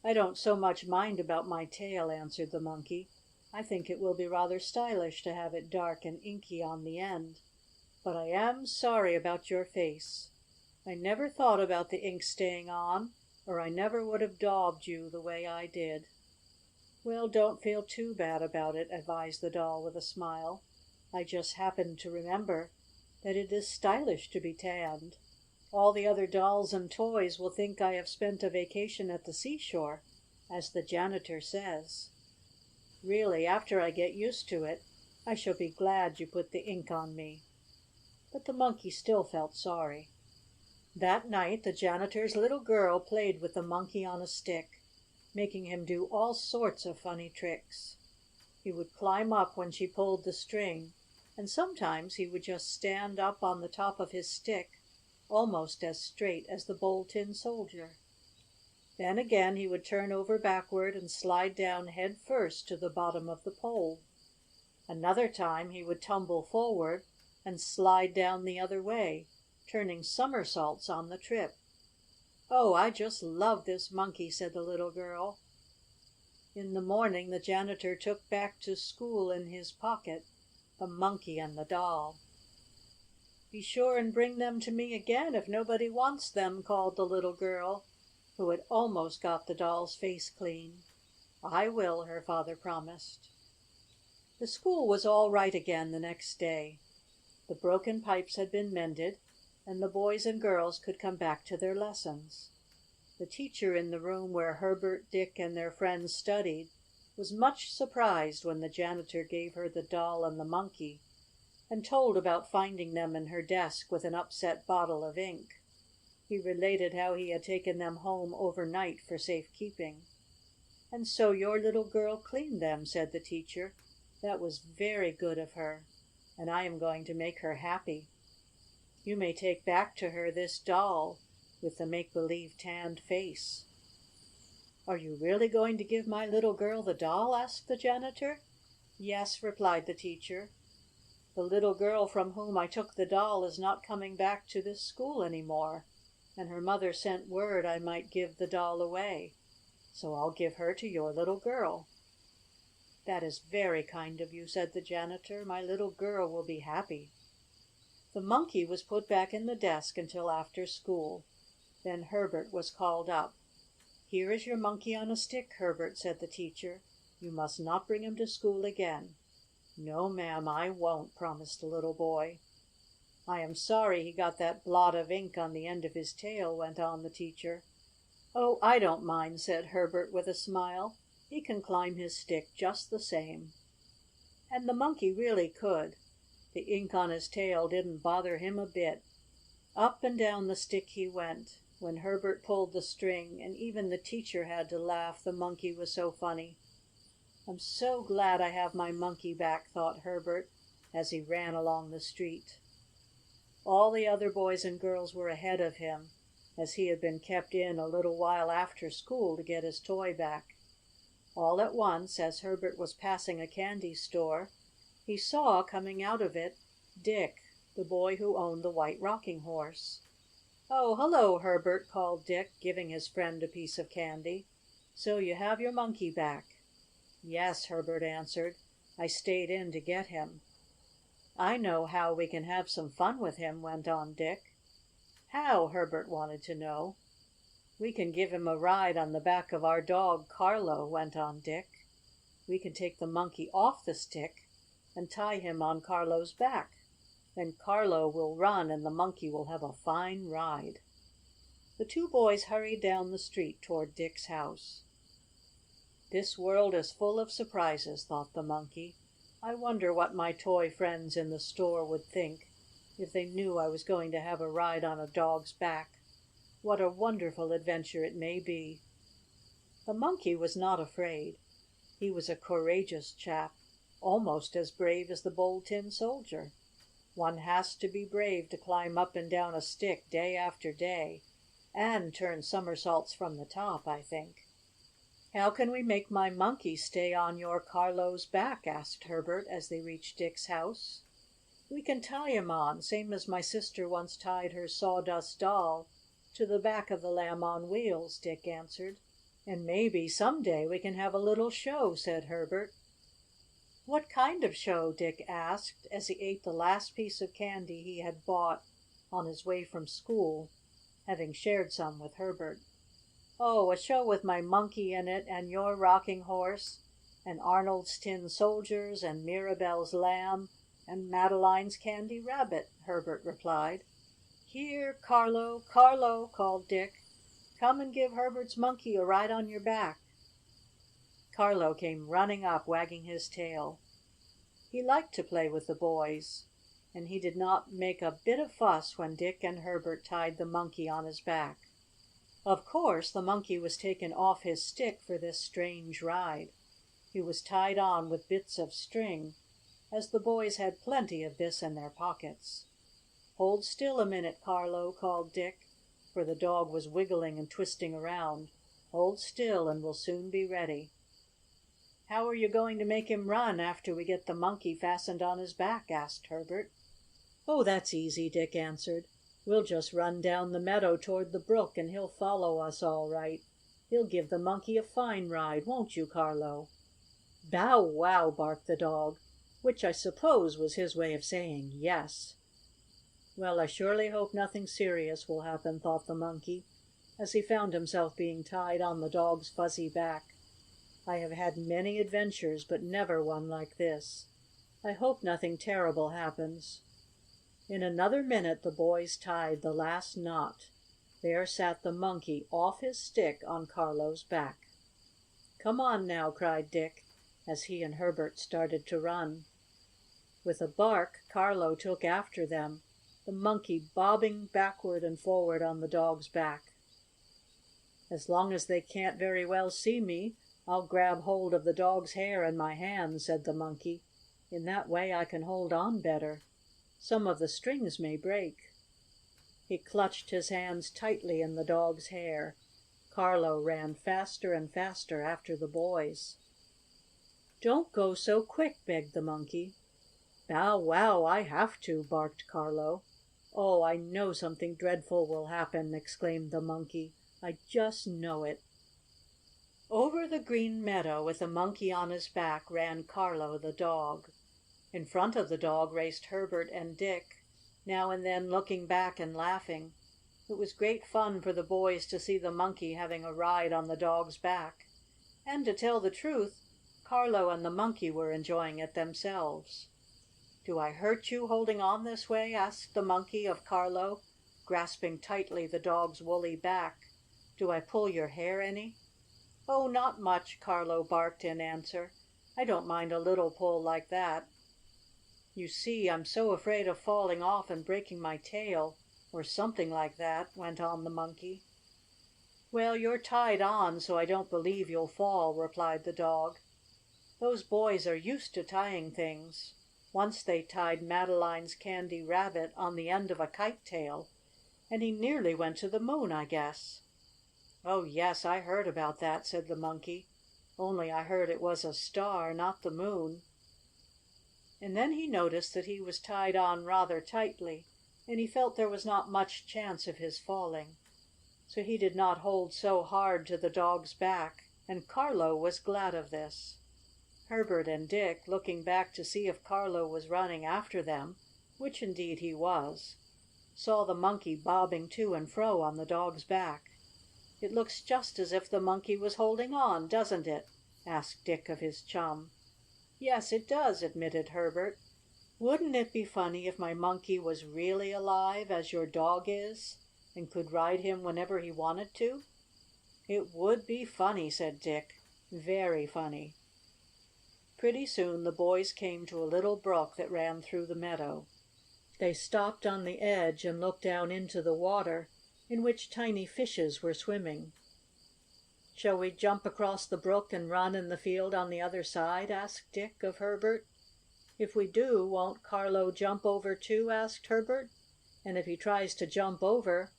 "I don't so much mind about my tail," answered the Monkey. "I think it will be rather stylish to have it dark and inky on the end. But I am sorry about your face. I never thought about the ink staying on, or I never would have daubed you the way I did." "Well, don't feel too bad about it," advised the doll with a smile. "I just happened to remember that it is stylish to be tanned. All the other dolls and toys will think I have spent a vacation at the seashore, as the janitor says. Really, after I get used to it, I shall be glad you put the ink on me." But the Monkey still felt sorry. That night the janitor's little girl played with the Monkey on a Stick, making him do all sorts of funny tricks. He would climb up when she pulled the string, and sometimes he would just stand up on the top of his stick, almost as straight as the Bold Tin Soldier. Then again he would turn over backward and slide down head first to the bottom of the pole. Another time he would tumble forward and slide down the other way, turning somersaults on the trip. "Oh, I just love this Monkey," said the little girl. In the morning the janitor took back to school in his pocket the Monkey and the doll. "Be sure and bring them to me again if nobody wants them," called the little girl, who had almost got the doll's face clean. "I will," her father promised. The school was all right again the next day. The broken pipes had been mended, and the boys and girls could come back to their lessons. The teacher in the room where Herbert, Dick, and their friends studied was much surprised when the janitor gave her the doll and the Monkey, and told about finding them in her desk with an upset bottle of ink. He related how he had taken them home overnight for safekeeping. "And so your little girl cleaned them," said the teacher. "That was very good of her, and I am going to make her happy. You may take back to her this doll with the make-believe tanned face." "Are you really going to give my little girl the doll?" asked the janitor. "Yes," replied the teacher. "The little girl from whom I took the doll is not coming back to this school any more, and her mother sent word I might give the doll away. So I'll give her to your little girl." "That is very kind of you," said the janitor. "My little girl will be happy." The Monkey was put back in the desk until after school. Then Herbert was called up. "Here is your Monkey on a Stick, Herbert," said the teacher. "You must not bring him to school again." "No, ma'am, I won't," promised the little boy. "I am sorry he got that blot of ink on the end of his tail," went on the teacher. "Oh, I don't mind," said Herbert with a smile. "He can climb his stick just the same." And the Monkey really could. The ink on his tail didn't bother him a bit. Up and down the stick he went, when Herbert pulled the string, and even the teacher had to laugh, the Monkey was so funny. "I'm so glad I have my Monkey back," thought Herbert, as he ran along the street. All the other boys and girls were ahead of him, as he had been kept in a little while after school to get his toy back. All at once, as Herbert was passing a candy store, he saw, coming out of it, Dick, the boy who owned the White Rocking Horse. "Oh, hello, Herbert!" called Dick, giving his friend a piece of candy. "So you have your Monkey back?" "Yes," Herbert answered. I stayed in to get him." "I know how we can have some fun with him," went on Dick. "How?" Herbert wanted to know. "We can give him a ride on the back of our dog Carlo," went on Dick. "We can take the Monkey off the stick and tie him on Carlo's back. Then Carlo will run and the Monkey will have a fine ride." The two boys hurried down the street toward Dick's house. "This world is full of surprises," thought the Monkey. "I wonder what my toy friends in the store would think if they knew I was going to have a ride on a dog's back. What a wonderful adventure it may be." The Monkey was not afraid. He was a courageous chap, almost as brave as the Bold Tin Soldier. One has to be brave to climb up and down a stick day after day, and turn somersaults from the top, I think. "How can we make my Monkey stay on your Carlo's back?" asked Herbert as they reached Dick's house. "We can tie him on, same as my sister once tied her Sawdust Doll to the back of the Lamb on Wheels," Dick answered. "And maybe, some day, we can have a little show," said Herbert. "What kind of show?" Dick asked, as he ate the last piece of candy he had bought on his way from school, having shared some with Herbert. "Oh, a show with my Monkey in it, and your Rocking Horse, and Arnold's Tin Soldiers, and Mirabell's Lamb, and Madeline's Candy Rabbit," Herbert replied. "Here, Carlo! Carlo!" called Dick. "Come and give Herbert's Monkey a ride on your back." Carlo came running up, wagging his tail. He liked to play with the boys, and he did not make a bit of fuss when Dick and Herbert tied the Monkey on his back. Of course the Monkey was taken off his stick for this strange ride. He was tied on with bits of string, as the boys had plenty of this in their pockets. "Hold still a minute, Carlo," called Dick, for the dog was wiggling and twisting around. "Hold still and we'll soon be ready." "How are you going to make him run after we get the Monkey fastened on his back?" asked Herbert. "Oh, that's easy," Dick answered. "We'll just run down the meadow toward the brook and he'll follow us all right. He'll give the Monkey a fine ride, won't you, Carlo?" "Bow wow!" barked the dog, which I suppose was his way of saying yes. "Well, I surely hope nothing serious will happen," thought the Monkey, as he found himself being tied on the dog's fuzzy back. "I have had many adventures, but never one like this. I hope nothing terrible happens." In another minute the boys tied the last knot. There sat the Monkey off his stick on Carlo's back. "Come on now!" cried Dick, as he and Herbert started to run. With a bark Carlo took after them, the Monkey bobbing backward and forward on the dog's back. "As long as they can't very well see me, I'll grab hold of the dog's hair in my hands," said the Monkey. "In that way I can hold on better. Some of the strings may break." He clutched his hands tightly in the dog's hair. Carlo ran faster and faster after the boys. "Don't go so quick!" begged the Monkey. "Bow wow! I have to!" barked Carlo. "Oh, I know something dreadful will happen!" exclaimed the Monkey. "I just know it!" Over the green meadow, with the Monkey on his back, ran Carlo, the dog. In front of the dog raced Herbert and Dick, now and then looking back and laughing. It was great fun for the boys to see the Monkey having a ride on the dog's back. And to tell the truth, Carlo and the Monkey were enjoying it themselves. "Do I hurt you holding on this way?" asked the Monkey of Carlo, grasping tightly the dog's woolly back. "Do I pull your hair any?" "Oh, not much," Carlo barked in answer. "I don't mind a little pull like that. You see, I'm so afraid of falling off and breaking my tail, or something like that," went on the Monkey. "Well, you're tied on, so I don't believe you'll fall," replied the dog. "Those boys are used to tying things. Once they tied Madeline's Candy Rabbit on the end of a kite tail, and he nearly went to the moon, I guess." "Oh, yes, I heard about that," said the Monkey. "Only I heard it was a star, not the moon." And then he noticed that he was tied on rather tightly, and he felt there was not much chance of his falling. So he did not hold so hard to the dog's back, and Carlo was glad of this. Herbert and Dick, looking back to see if Carlo was running after them, which indeed he was, saw the Monkey bobbing to and fro on the dog's back. "It looks just as if the Monkey was holding on, doesn't it?" asked Dick of his chum. "Yes, it does," admitted Herbert. "Wouldn't it be funny if my Monkey was really alive, as your dog is, and could ride him whenever he wanted to?" "It would be funny," said Dick. "Very funny." Pretty soon the boys came to a little brook that ran through the meadow. They stopped on the edge and looked down into the water, in which tiny fishes were swimming. "Shall we jump across the brook and run in the field on the other side?" asked Dick of Herbert. "If we do, won't Carlo jump over too?" asked Herbert. "And if he tries to jump over,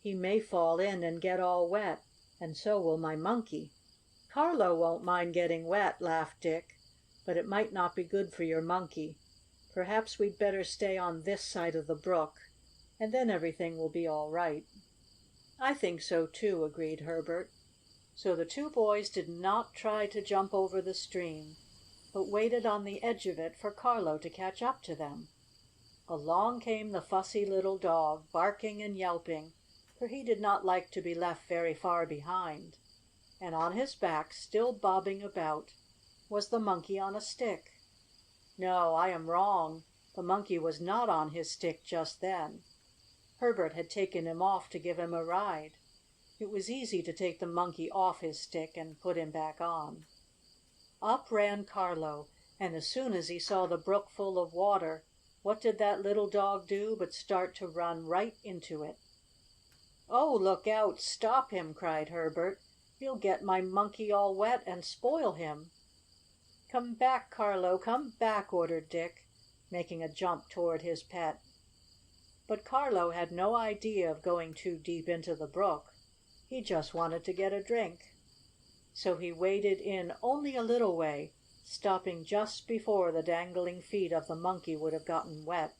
he may fall in and get all wet, and so will my Monkey." "Carlo won't mind getting wet," laughed Dick. "But it might not be good for your Monkey. Perhaps we'd better stay on this side of the brook, and then everything will be all right." "I think so, too," agreed Herbert. So the two boys did not try to jump over the stream, but waited on the edge of it for Carlo to catch up to them. Along came the fussy little dog, barking and yelping, for he did not like to be left very far behind. And on his back, still bobbing about, was the Monkey on a stick. No, I am wrong. The Monkey was not on his stick just then. Herbert had taken him off to give him a ride. It was easy to take the Monkey off his stick and put him back on. Up ran Carlo, and as soon as he saw the brook full of water, what did that little dog do but start to run right into it. "Oh, look out! Stop him!" cried Herbert. "He'll get my Monkey all wet and spoil him." "Come back, Carlo! Come back!" ordered Dick, making a jump toward his pet. But Carlo had no idea of going too deep into the brook. He just wanted to get a drink. So he waded in only a little way, stopping just before the dangling feet of the Monkey would have gotten wet.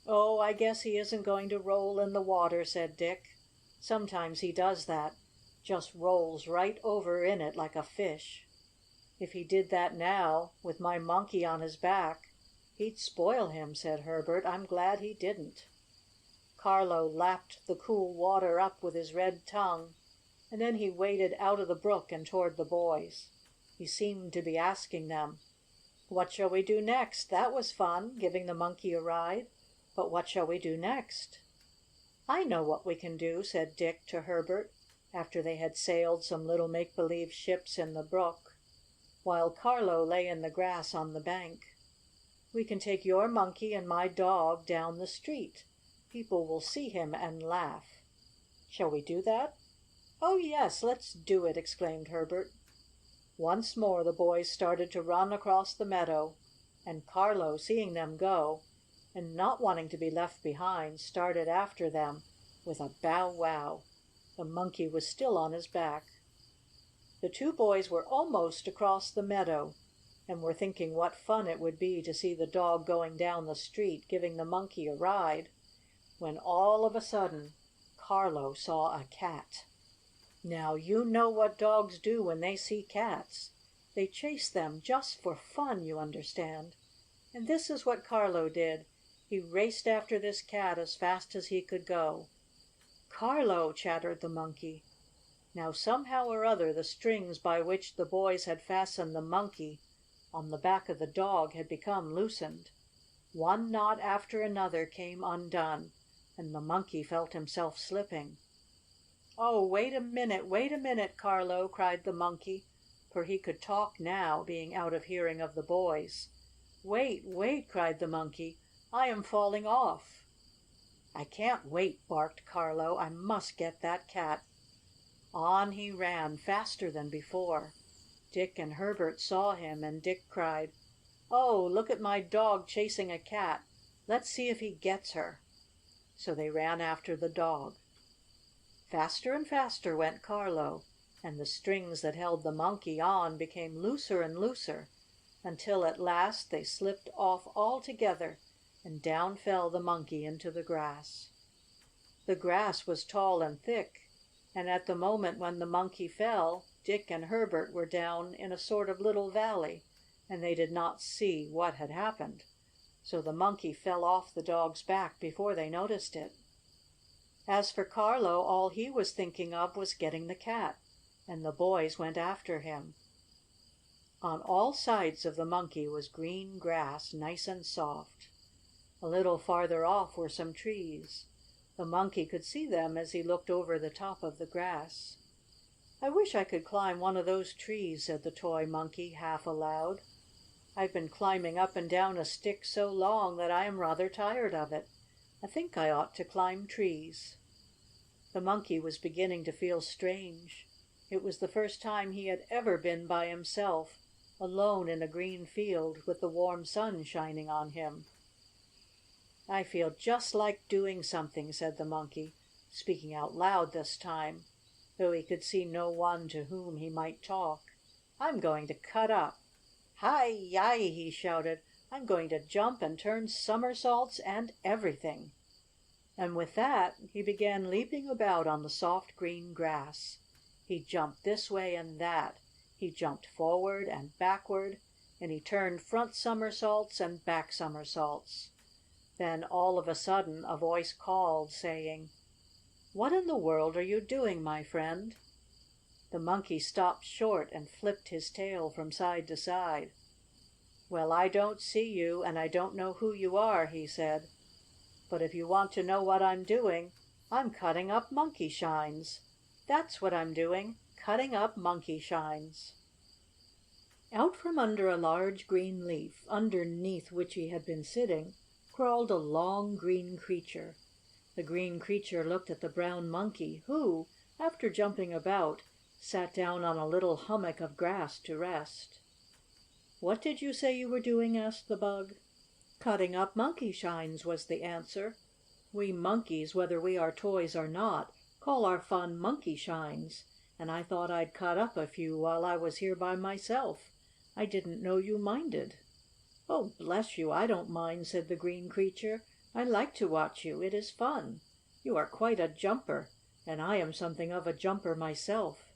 "Oh, I guess he isn't going to roll in the water," said Dick. "Sometimes he does that, just rolls right over in it like a fish. If he did that now, with my Monkey on his back, he'd spoil him," said Herbert. "I'm glad he didn't." Carlo lapped the cool water up with his red tongue, and then he waded out of the brook and toward the boys. He seemed to be asking them, "What shall we do next? That was fun, giving the Monkey a ride. But what shall we do next?" "I know what we can do," said Dick to Herbert, after they had sailed some little make believe ships in the brook, while Carlo lay in the grass on the bank. "We can take your Monkey and my dog down the street. People will see him and laugh. Shall we do that?" "Oh, yes, let's do it!" exclaimed Herbert. Once more the boys started to run across the meadow, and Carlo, seeing them go, and not wanting to be left behind, started after them with a bow wow. The Monkey was still on his back. The two boys were almost across the meadow, and were thinking what fun it would be to see the dog going down the street, giving the Monkey a ride, when all of a sudden Carlo saw a cat. Now, you know what dogs do when they see cats. They chase them just for fun, you understand. And this is what Carlo did. He raced after this cat as fast as he could go. "Carlo!" chattered the Monkey. Now, somehow or other, the strings by which the boys had fastened the Monkey on the back of the dog had become loosened. One knot after another came undone, and the Monkey felt himself slipping. "Oh, wait a minute, Carlo!" cried the Monkey, for he could talk now, being out of hearing of the boys. "Wait, wait!" cried the Monkey. "I am falling off." "I can't wait!" barked Carlo. "I must get that cat." On he ran, faster than before. Dick and Herbert saw him, and Dick cried: "Oh, look at my dog chasing a cat! Let's see if he gets her." So they ran after the dog. Faster and faster went Carlo, and the strings that held the Monkey on became looser and looser, until at last they slipped off altogether, and down fell the Monkey into the grass. The grass was tall and thick, and at the moment when the Monkey fell, Dick and Herbert were down in a sort of little valley, and they did not see what had happened. So the monkey fell off the dog's back before they noticed it. As for Carlo, all he was thinking of was getting the cat, and the boys went after him. On all sides of the monkey was green grass, nice and soft. A little farther off were some trees. The monkey could see them as he looked over the top of the grass. "I wish I could climb one of those trees," said the toy monkey, half aloud. "I've been climbing up and down a stick so long that I am rather tired of it. I think I ought to climb trees." The monkey was beginning to feel strange. It was the first time he had ever been by himself, alone in a green field, with the warm sun shining on him. "I feel just like doing something," said the monkey, speaking out loud this time, though he could see no one to whom he might talk. "I'm going to cut up. Hi-yi!" he shouted. "I'm going to jump and turn somersaults and everything." And with that he began leaping about on the soft green grass. He jumped this way and that. He jumped forward and backward, and he turned front somersaults and back somersaults. Then all of a sudden a voice called, saying: "What in the world are you doing, my friend?" The monkey stopped short and flipped his tail from side to side. "Well, I don't see you, and I don't know who you are," he said. "But if you want to know what I'm doing, I'm cutting up monkey shines. That's what I'm doing, cutting up monkey shines." Out from under a large green leaf, underneath which he had been sitting, crawled a long green creature. The green creature looked at the brown monkey, who, after jumping about, sat down on a little hummock of grass to rest. "What did you say you were doing?" asked the bug. "Cutting up monkey shines," was the answer. "We monkeys, whether we are toys or not, call our fun monkey shines, and I thought I'd cut up a few while I was here by myself. I didn't know you minded." "Oh, bless you, I don't mind," said the green creature. "I like to watch you. It is fun. You are quite a jumper, and I am something of a jumper myself."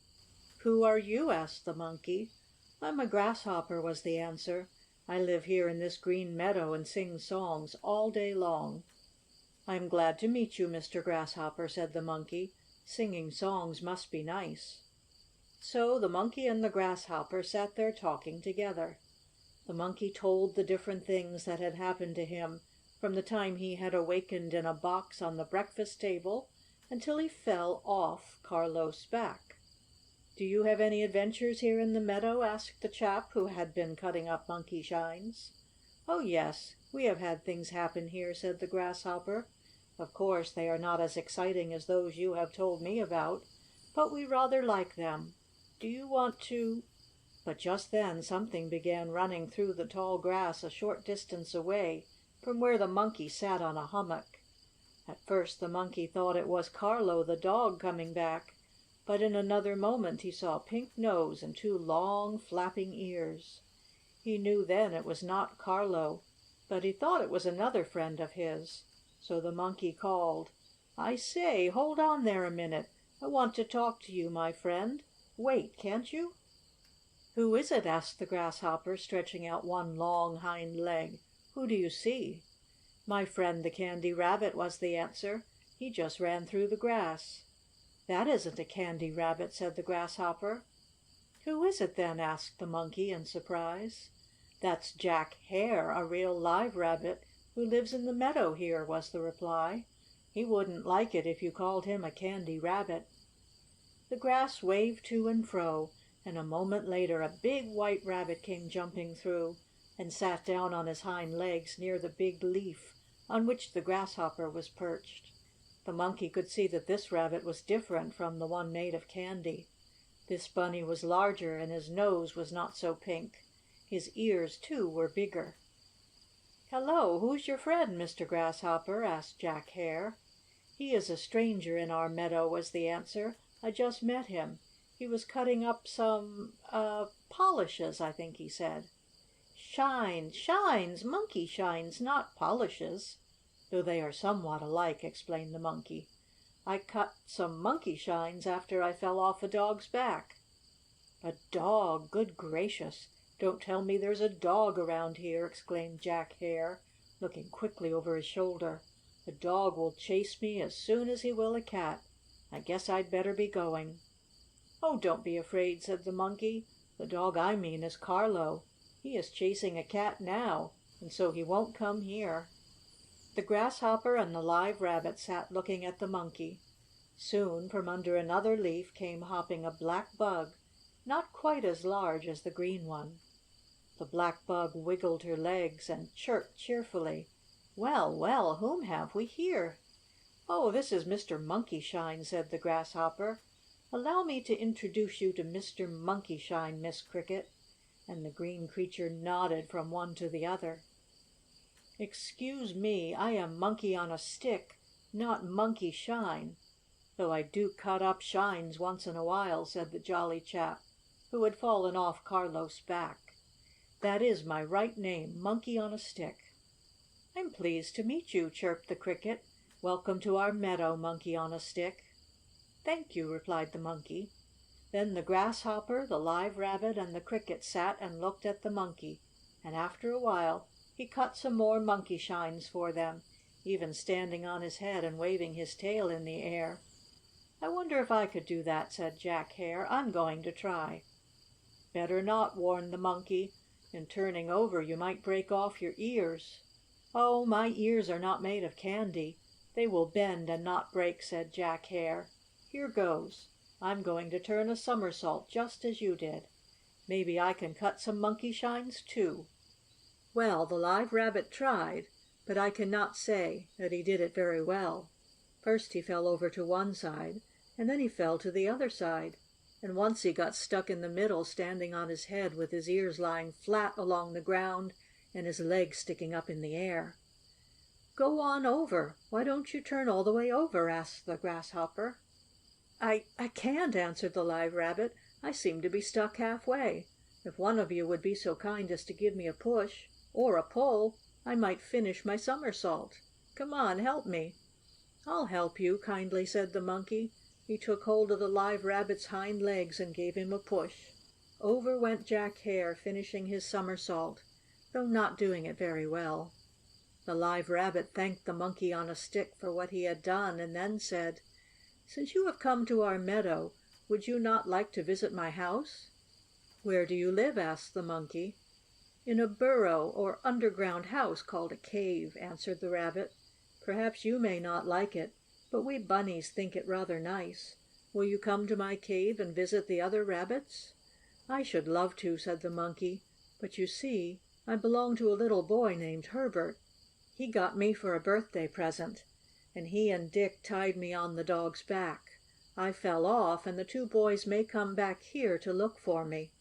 "Who are you?" asked the monkey. "I'm a grasshopper," was the answer. "I live here in this green meadow and sing songs all day long." "I am glad to meet you, Mr. Grasshopper," said the monkey. "Singing songs must be nice." So the monkey and the grasshopper sat there talking together. The monkey told the different things that had happened to him from the time he had awakened in a box on the breakfast table until he fell off Carlo's back. "Do you have any adventures here in the meadow?" asked the chap who had been cutting up monkey shines. "Oh, yes, we have had things happen here," said the grasshopper. "Of course they are not as exciting as those you have told me about, but we rather like them. Do you want to—" But just then something began running through the tall grass a short distance away from where the monkey sat on a hummock. At first the monkey thought it was Carlo the dog coming back, but in another moment he saw a pink nose and two long, flapping ears. He knew then it was not Carlo, but he thought it was another friend of his. So the monkey called: "I say, hold on there a minute. I want to talk to you, my friend. Wait, can't you?" "Who is it?" asked the grasshopper, stretching out one long hind leg. "Who do you see?" "My friend the Candy Rabbit," was the answer. "He just ran through the grass." "That isn't a Candy Rabbit," said the grasshopper. "Who is it then?" asked the monkey in surprise. "That's Jack Hare, a real live rabbit who lives in the meadow here," was the reply. "He wouldn't like it if you called him a Candy Rabbit." The grass waved to and fro, and a moment later a big white rabbit came jumping through and sat down on his hind legs near the big leaf on which the grasshopper was perched. The monkey could see that this rabbit was different from the one made of candy. This bunny was larger and his nose was not so pink. His ears, too, were bigger. "Hello, who's your friend, Mr. Grasshopper?" asked Jack Hare. "He is a stranger in our meadow," was the answer. "I just met him. He was cutting up polishes, I think he said." "Shines, shines, monkey shines, not polishes, though they are somewhat alike," explained the monkey. "I cut some monkey shines after I fell off a dog's back." "A dog! Good gracious! "Don't tell me there's a dog around here!" exclaimed Jack Hare, looking quickly over his shoulder. "A dog will chase me as soon as he will a cat. I guess I'd better be going." "Oh, don't be afraid," said the Monkey. "The dog I mean is Carlo. He is chasing a cat now, and so he won't come here." The Grasshopper and the Live Rabbit sat looking at the Monkey. Soon from under another leaf came hopping a black bug, not quite as large as the green one. The black bug wiggled her legs and chirped cheerfully. "Well, well, whom have we here?" "Oh, this is Mr. Monkeyshine," said the Grasshopper. "Allow me to introduce you to Mr. Monkeyshine, Miss Cricket," and the green creature nodded from one to the other. "Excuse me, I am Monkey on a Stick, not Monkeyshine, though I do cut up shines once in a while," said the jolly chap who had fallen off Carlo's back. "That is my right name, Monkey on a Stick." "I'm pleased to meet you," chirped the Cricket. "Welcome to our meadow, Monkey on a Stick." "Thank you," replied the Monkey. Then the Grasshopper, the Live Rabbit, and the Cricket sat and looked at the Monkey, and after a while he cut some more Monkeyshines for them, even standing on his head and waving his tail in the air. "I wonder if I could do that," said Jack Hare. "I'm going to try." "Better not," warned the Monkey. "In turning over you might break off your ears." "Oh, my ears are not made of candy. They will bend and not break," said Jack Hare. "Here goes. I'm going to turn a somersault just as you did. Maybe I can cut some Monkeyshines too." Well, the Live Rabbit tried, but I cannot say that he did it very well. First he fell over to one side, and then he fell to the other side, and once he got stuck in the middle, standing on his head with his ears lying flat along the ground and his legs sticking up in the air. "Go on over. Why don't you turn all the way over?" asked the Grasshopper. I can't," answered the Live Rabbit. "I seem to be stuck halfway. If one of you would be so kind as to give me a push, or a pull, I might finish my somersault. Come on, help me." "I'll help you," kindly said the Monkey. He took hold of the Live Rabbit's hind legs and gave him a push. Over went Jack Hare, finishing his somersault, though not doing it very well. The Live Rabbit thanked the Monkey on a Stick for what he had done, and then said: "Since you have come to our meadow, would you not like to visit my house?" "Where do you live?" asked the Monkey. "In a burrow or underground house called a cave," answered the Rabbit. "Perhaps you may not like it, but we bunnies think it rather nice. Will you come to my cave and visit the other rabbits?" "I should love to," said the Monkey. "But you see, I belong to a little boy named Herbert. He got me for a birthday present, and he and Dick tied me on the dog's back. I fell off, and the two boys may come back here to look for me.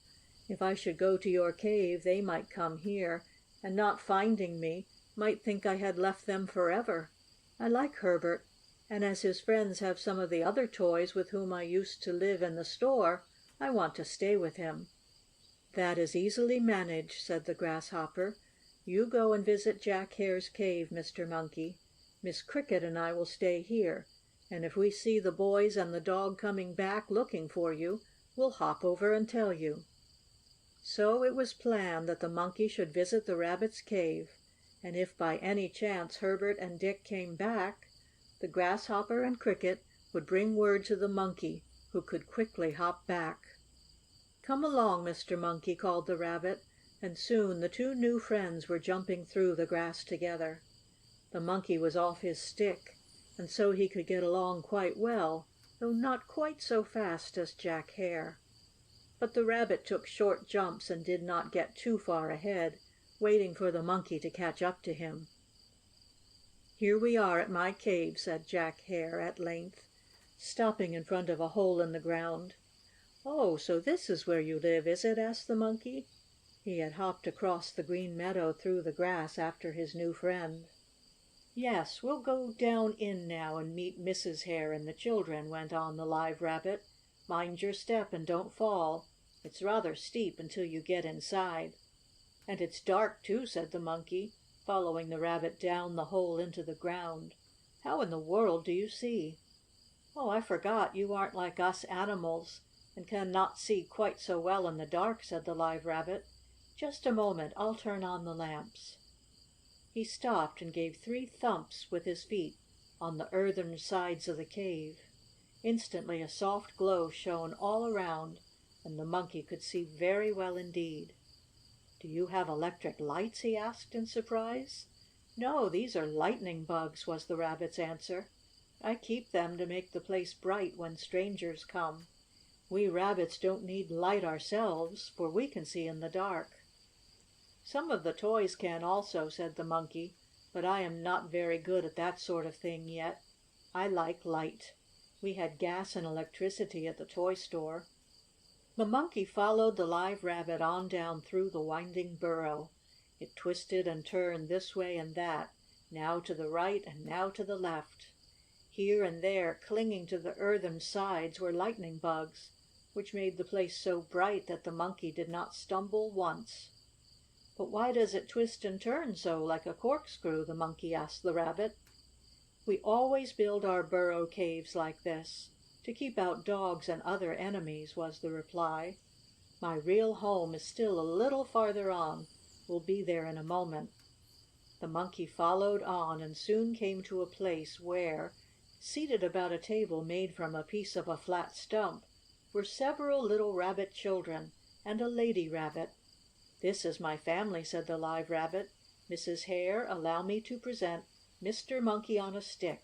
If I should go to your cave they might come here, and not finding me, might think I had left them forever. I like Herbert, and as his friends have some of the other toys with whom I used to live in the store, I want to stay with him." "That is easily managed," said the Grasshopper. "You go and visit Jack Hare's cave, Mr. Monkey. Miss Cricket and I will stay here, and if we see the boys and the dog coming back looking for you, we'll hop over and tell you." So it was planned that the Monkey should visit the Rabbit's cave, and if by any chance Herbert and Dick came back, the Grasshopper and Cricket would bring word to the Monkey, who could quickly hop back. "Come along, Mr. Monkey," called the Rabbit, and soon the two new friends were jumping through the grass together. The Monkey was off his stick, and so he could get along quite well, though not quite so fast as Jack Hare. But the Rabbit took short jumps and did not get too far ahead, waiting for the Monkey to catch up to him. "Here we are at my cave," said Jack Hare at length, stopping in front of a hole in the ground. "Oh, so this is where you live, is it?" asked the Monkey. He had hopped across the green meadow through the grass after his new friend. "Yes, we'll go down in now and meet Mrs. Hare and the children," went on the Live Rabbit. "Mind your step and don't fall. It's rather steep until you get inside." "And it's dark, too," said the Monkey, following the Rabbit down the hole into the ground. "How in the world do you see?" "Oh, I forgot you aren't like us animals and can not see quite so well in the dark," said the Live Rabbit. Just a moment, I'll turn on the lamps." He stopped and gave 3 thumps with his feet on the earthen sides of the cave. Instantly a soft glow shone all around, and the Monkey could see very well indeed. "Do you have electric lights?" he asked in surprise. "No, these are lightning bugs," was the Rabbit's answer. "I keep them to make the place bright when strangers come. We Rabbits don't need light ourselves, for we can see in the dark." "Some of the toys can also," said the Monkey, "but I am not very good at that sort of thing yet. I like light. We had gas and electricity at the toy store." The Monkey followed the Live Rabbit on down through the winding burrow. It twisted and turned this way and that, now to the right and now to the left. Here and there, clinging to the earthen sides, were lightning bugs, which made the place so bright that the Monkey did not stumble once. "But why does it twist and turn so, like a corkscrew?" the Monkey asked the Rabbit. "We always build our burrow caves like this, to keep out dogs and other enemies," was the reply. "My real home is still a little farther on. We'll be there in a moment." The Monkey followed on and soon came to a place where, seated about a table made from a piece of a flat stump, were several little Rabbit children and a lady Rabbit. "This is my family," said the Live Rabbit. "Mrs. Hare, allow me to present Mr. Monkey on a Stick,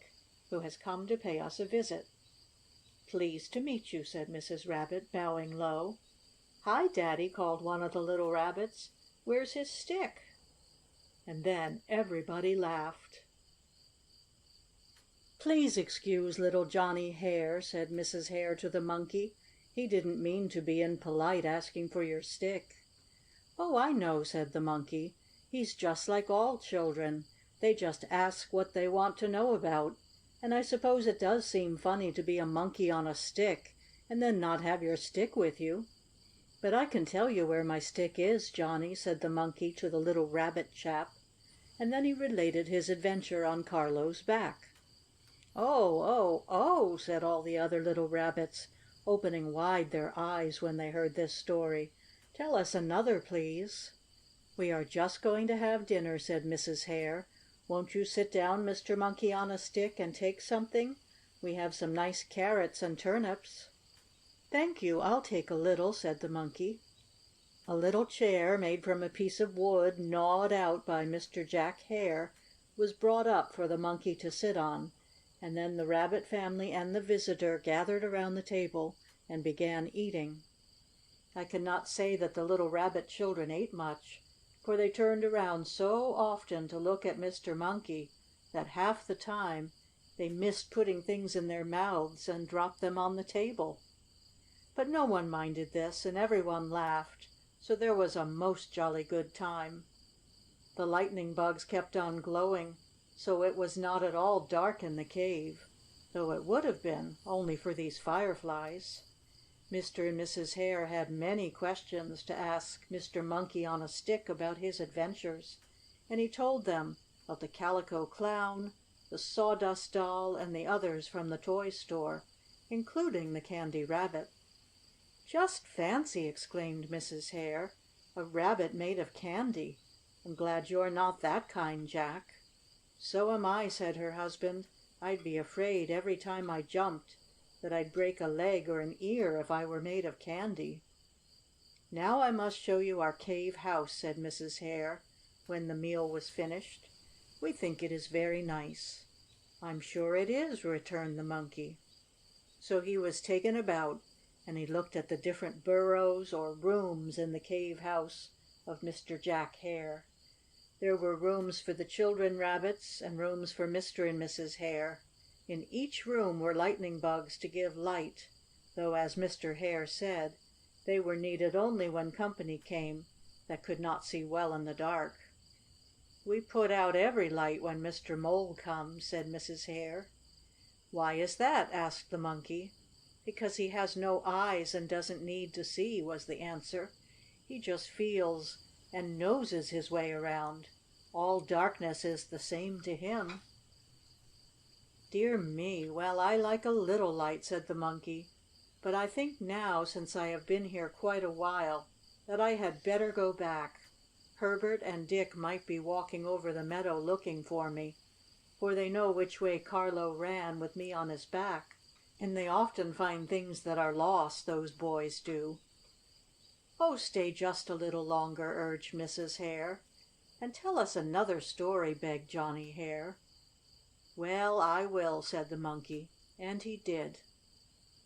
who has come to pay us a visit." "Pleased to meet you," said Mrs. Rabbit, bowing low. "Hi, Daddy!" called one of the little Rabbits. "Where's his stick?" And then everybody laughed. "Please excuse little Johnny Hare," said Mrs. Hare to the Monkey. "He didn't mean to be impolite asking for your stick." "Oh, I know," said the Monkey. "He's just like all children. They just ask what they want to know about. And I suppose it does seem funny to be a monkey on a stick and then not have your stick with you. But I can tell you where my stick is, Johnny," said the Monkey to the little Rabbit chap. And then he related his adventure on Carlo's back. "Oh! Oh! Oh!" said all the other little Rabbits, opening wide their eyes when they heard this story. "Tell us another, please." "We are just going to have dinner," said Mrs. Hare. "Won't you sit down, Mr. Monkey on a Stick, and take something? We have some nice carrots and turnips." "Thank you, I'll take a little," said the Monkey. A little chair, made from a piece of wood gnawed out by Mr. Jack Hare, was brought up for the Monkey to sit on, and then the Rabbit family and the visitor gathered around the table and began eating. I cannot say that the little Rabbit children ate much, for they turned around so often to look at Mr. Monkey that half the time they missed putting things in their mouths and dropped them on the table. But no one minded this, and everyone laughed, so there was a most jolly good time. The lightning bugs kept on glowing, so it was not at all dark in the cave, though it would have been only for these fireflies. Mr. and Mrs. Hare had many questions to ask Mr. Monkey on a Stick about his adventures, and he told them of the Calico Clown, the Sawdust Doll, and the others from the toy store, including the Candy Rabbit. "Just fancy!" exclaimed Mrs. Hare. "A rabbit made of candy! I'm glad you're not that kind, Jack." "So am I," said her husband. "I'd be afraid, every time I jumped, that I'd break a leg or an ear if I were made of candy." "Now I must show you our cave house," said Mrs. Hare, when the meal was finished. "We think it is very nice." "I'm sure it is," returned the Monkey. So he was taken about, and he looked at the different burrows, or rooms, in the cave house of Mr. Jack Hare. There were rooms for the children Rabbits and rooms for Mr. and Mrs. Hare. In each room were lightning bugs to give light, though, as Mr. Hare said, they were needed only when company came that could not see well in the dark. "We put out every light when Mr. Mole comes," said Mrs. Hare. "Why is that?" asked the Monkey. "Because he has no eyes and doesn't need to see," was the answer. "He just feels and noses his way around. All darkness is the same to him." "Dear me! Well, I like a little light," said the Monkey. "But I think now, since I have been here quite a while, that I had better go back. Herbert and Dick might be walking over the meadow looking for me, for they know which way Carlo ran with me on his back, and they often find things that are lost, those boys do." "Oh, stay just a little longer," urged Mrs. Hare. "And tell us another story," begged Johnnie Hare. "Well, I will," said the Monkey, and he did.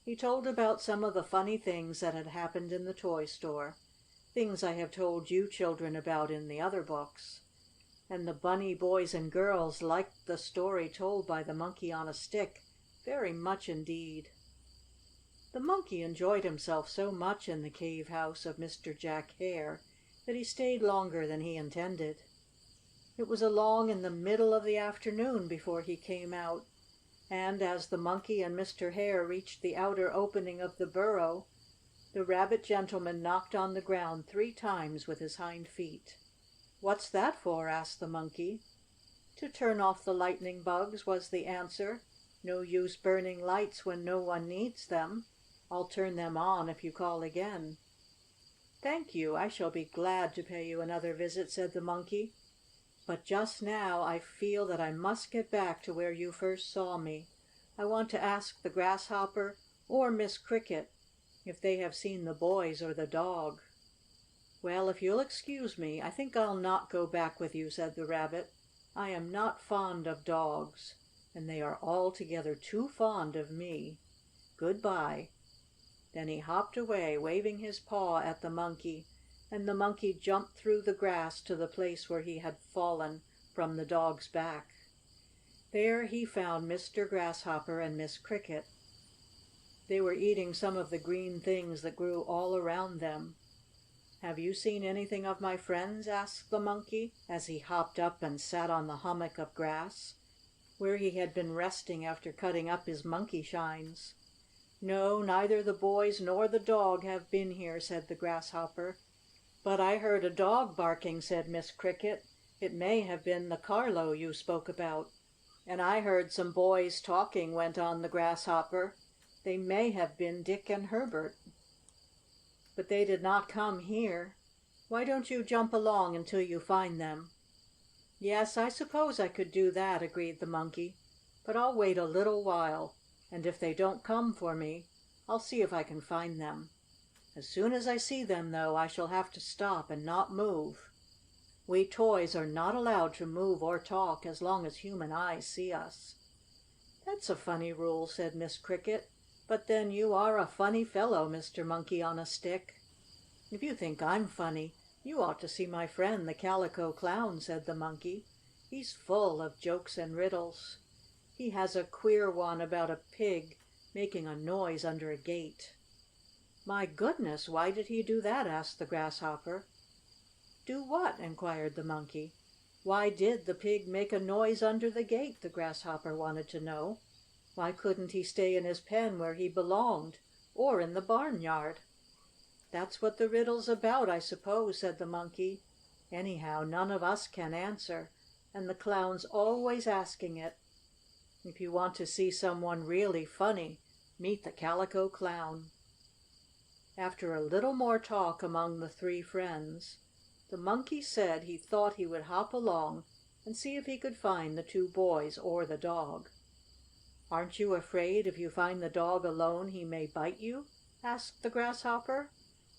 He told about some of the funny things that had happened in the toy store, things I have told you children about in the other books. And the bunny boys and girls liked the story told by the Monkey on a Stick very much indeed. The Monkey enjoyed himself so much in the cave house of Mr. Jack Hare that he stayed longer than he intended. It was along in the middle of the afternoon before he came out, and as the Monkey and Mr. Hare reached the outer opening of the burrow, the rabbit gentleman knocked on the ground 3 times with his hind feet. "What's that for?" asked the Monkey. "To turn off the lightning bugs," was the answer. "No use burning lights when no one needs them. I'll turn them on if you call again." "Thank you, I shall be glad to pay you another visit," said the Monkey. "But just now I feel that I must get back to where you first saw me. I want to ask the Grasshopper or Miss Cricket if they have seen the boys or the dog." "Well, if you'll excuse me, I think I'll not go back with you," said the Rabbit. "I am not fond of dogs, and they are altogether too fond of me. Good bye." Then he hopped away, waving his paw at the Monkey, and the Monkey jumped through the grass to the place where he had fallen from the dog's back. There he found Mr. Grasshopper and Miss Cricket. They were eating some of the green things that grew all around them. "Have you seen anything of my friends?" asked the Monkey, as he hopped up and sat on the hummock of grass, where he had been resting after cutting up his monkey shines. "No, neither the boys nor the dog have been here," said the Grasshopper. "But I heard a dog barking," said Miss Cricket. "It may have been the Carlo you spoke about." "And I heard some boys talking," went on the Grasshopper. "They may have been Dick and Herbert. But they did not come here. Why don't you jump along until you find them?" "Yes, I suppose I could do that," agreed the Monkey. "But I'll wait a little while, and if they don't come for me, I'll see if I can find them. As soon as I see them, though, I shall have to stop and not move. We toys are not allowed to move or talk as long as human eyes see us." "That's a funny rule," said Miss Cricket. "But then you are a funny fellow, Mr. Monkey on a Stick." "If you think I'm funny, you ought to see my friend, the Calico Clown," said the Monkey. "He's full of jokes and riddles. He has a queer one about a pig making a noise under a gate." "My goodness! Why did he do that?" asked the Grasshopper. "Do what?" inquired the Monkey. "Why did the pig make a noise under the gate?" the Grasshopper wanted to know. "Why couldn't he stay in his pen where he belonged, or in the barnyard?" "That's what the riddle's about, I suppose," said the Monkey. "Anyhow, none of us can answer, and the Clown's always asking it. If you want to see someone really funny, meet the Calico Clown." After a little more talk among the 3 friends, the Monkey said he thought he would hop along and see if he could find the 2 boys or the dog. "Aren't you afraid if you find the dog alone he may bite you?" asked the Grasshopper.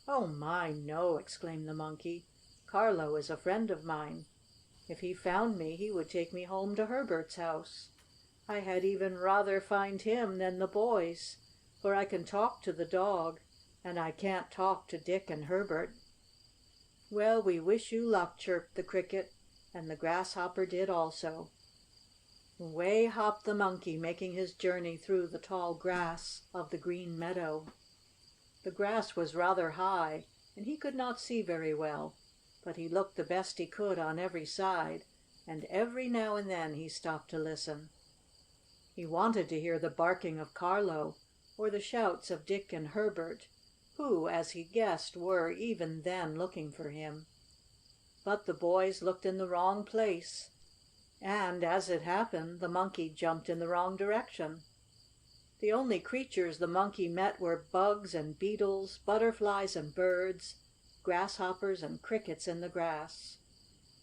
"Oh, my, no!" exclaimed the Monkey. "Carlo is a friend of mine. If he found me he would take me home to Herbert's house. I had even rather find him than the boys, for I can talk to the dog, and I can't talk to Dick and Herbert." "Well, we wish you luck," chirped the Cricket, and the Grasshopper did also. Away hopped the Monkey, making his journey through the tall grass of the green meadow. The grass was rather high, and he could not see very well, but he looked the best he could on every side, and every now and then he stopped to listen. He wanted to hear the barking of Carlo, or the shouts of Dick and Herbert, who, as he guessed, were, even then, looking for him. But the boys looked in the wrong place, and, as it happened, the Monkey jumped in the wrong direction. The only creatures the Monkey met were bugs and beetles, butterflies and birds, grasshoppers and crickets in the grass.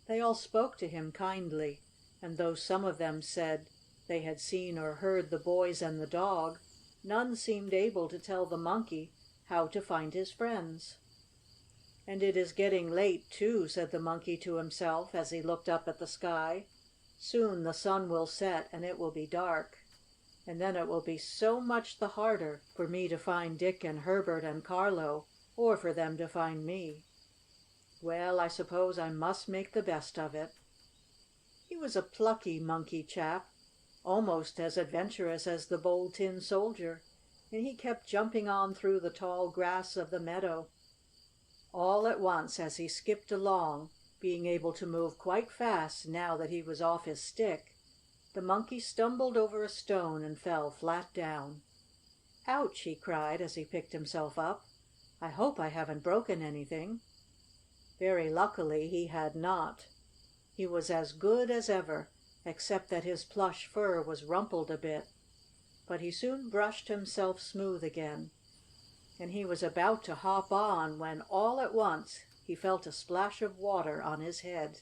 They all spoke to him kindly, and though some of them said they had seen or heard the boys and the dog, none seemed able to tell the Monkey how to find his friends. "And it is getting late, too," said the Monkey to himself as he looked up at the sky. "Soon the sun will set and it will be dark. And then it will be so much the harder for me to find Dick and Herbert and Carlo, or for them to find me. Well, I suppose I must make the best of it." He was a plucky Monkey chap, almost as adventurous as the Bold Tin Soldier, and he kept jumping on through the tall grass of the meadow. All at once, as he skipped along, being able to move quite fast now that he was off his stick, the Monkey stumbled over a stone and fell flat down. "Ouch!" he cried as he picked himself up. "I hope I haven't broken anything." Very luckily he had not. He was as good as ever, except that his plush fur was rumpled a bit. But he soon brushed himself smooth again, and he was about to hop on when, all at once, he felt a splash of water on his head.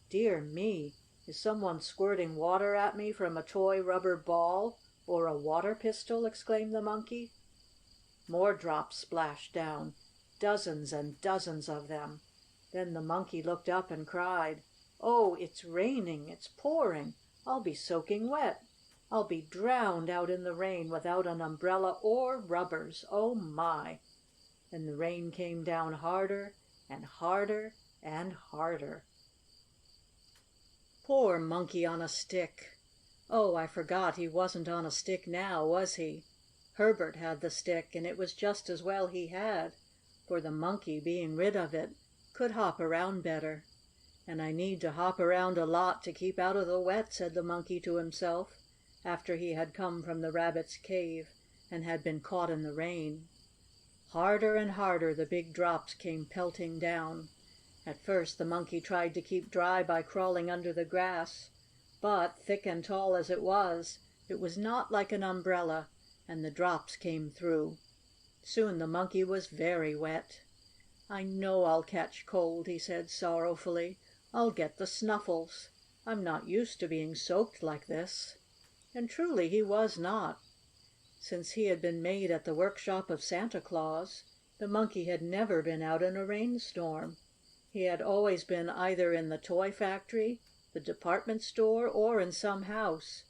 "Dear me! Is someone squirting water at me from a toy rubber ball or a water pistol?" exclaimed the Monkey. More drops splashed down, dozens and dozens of them. Then the Monkey looked up and cried: "Oh, it's raining! It's pouring! I'll be soaking wet! I'll be drowned out in the rain without an umbrella or rubbers! Oh, my!" And the rain came down harder and harder and harder. Poor Monkey on a Stick! Oh, I forgot he wasn't on a stick now, was he? Herbert had the stick, and it was just as well he had, for the Monkey, being rid of it, could hop around better. "And I need to hop around a lot to keep out of the wet," said the Monkey to himself, after he had come from the Rabbit's cave and had been caught in the rain. Harder and harder the big drops came pelting down. At first the Monkey tried to keep dry by crawling under the grass, but, thick and tall as it was not like an umbrella, and the drops came through. Soon the Monkey was very wet. "I know I'll catch cold," he said sorrowfully. "I'll get the snuffles. I'm not used to being soaked like this." And truly he was not. Since he had been made at the workshop of Santa Claus, the Monkey had never been out in a rainstorm. He had always been either in the toy factory, the department store, or in some house,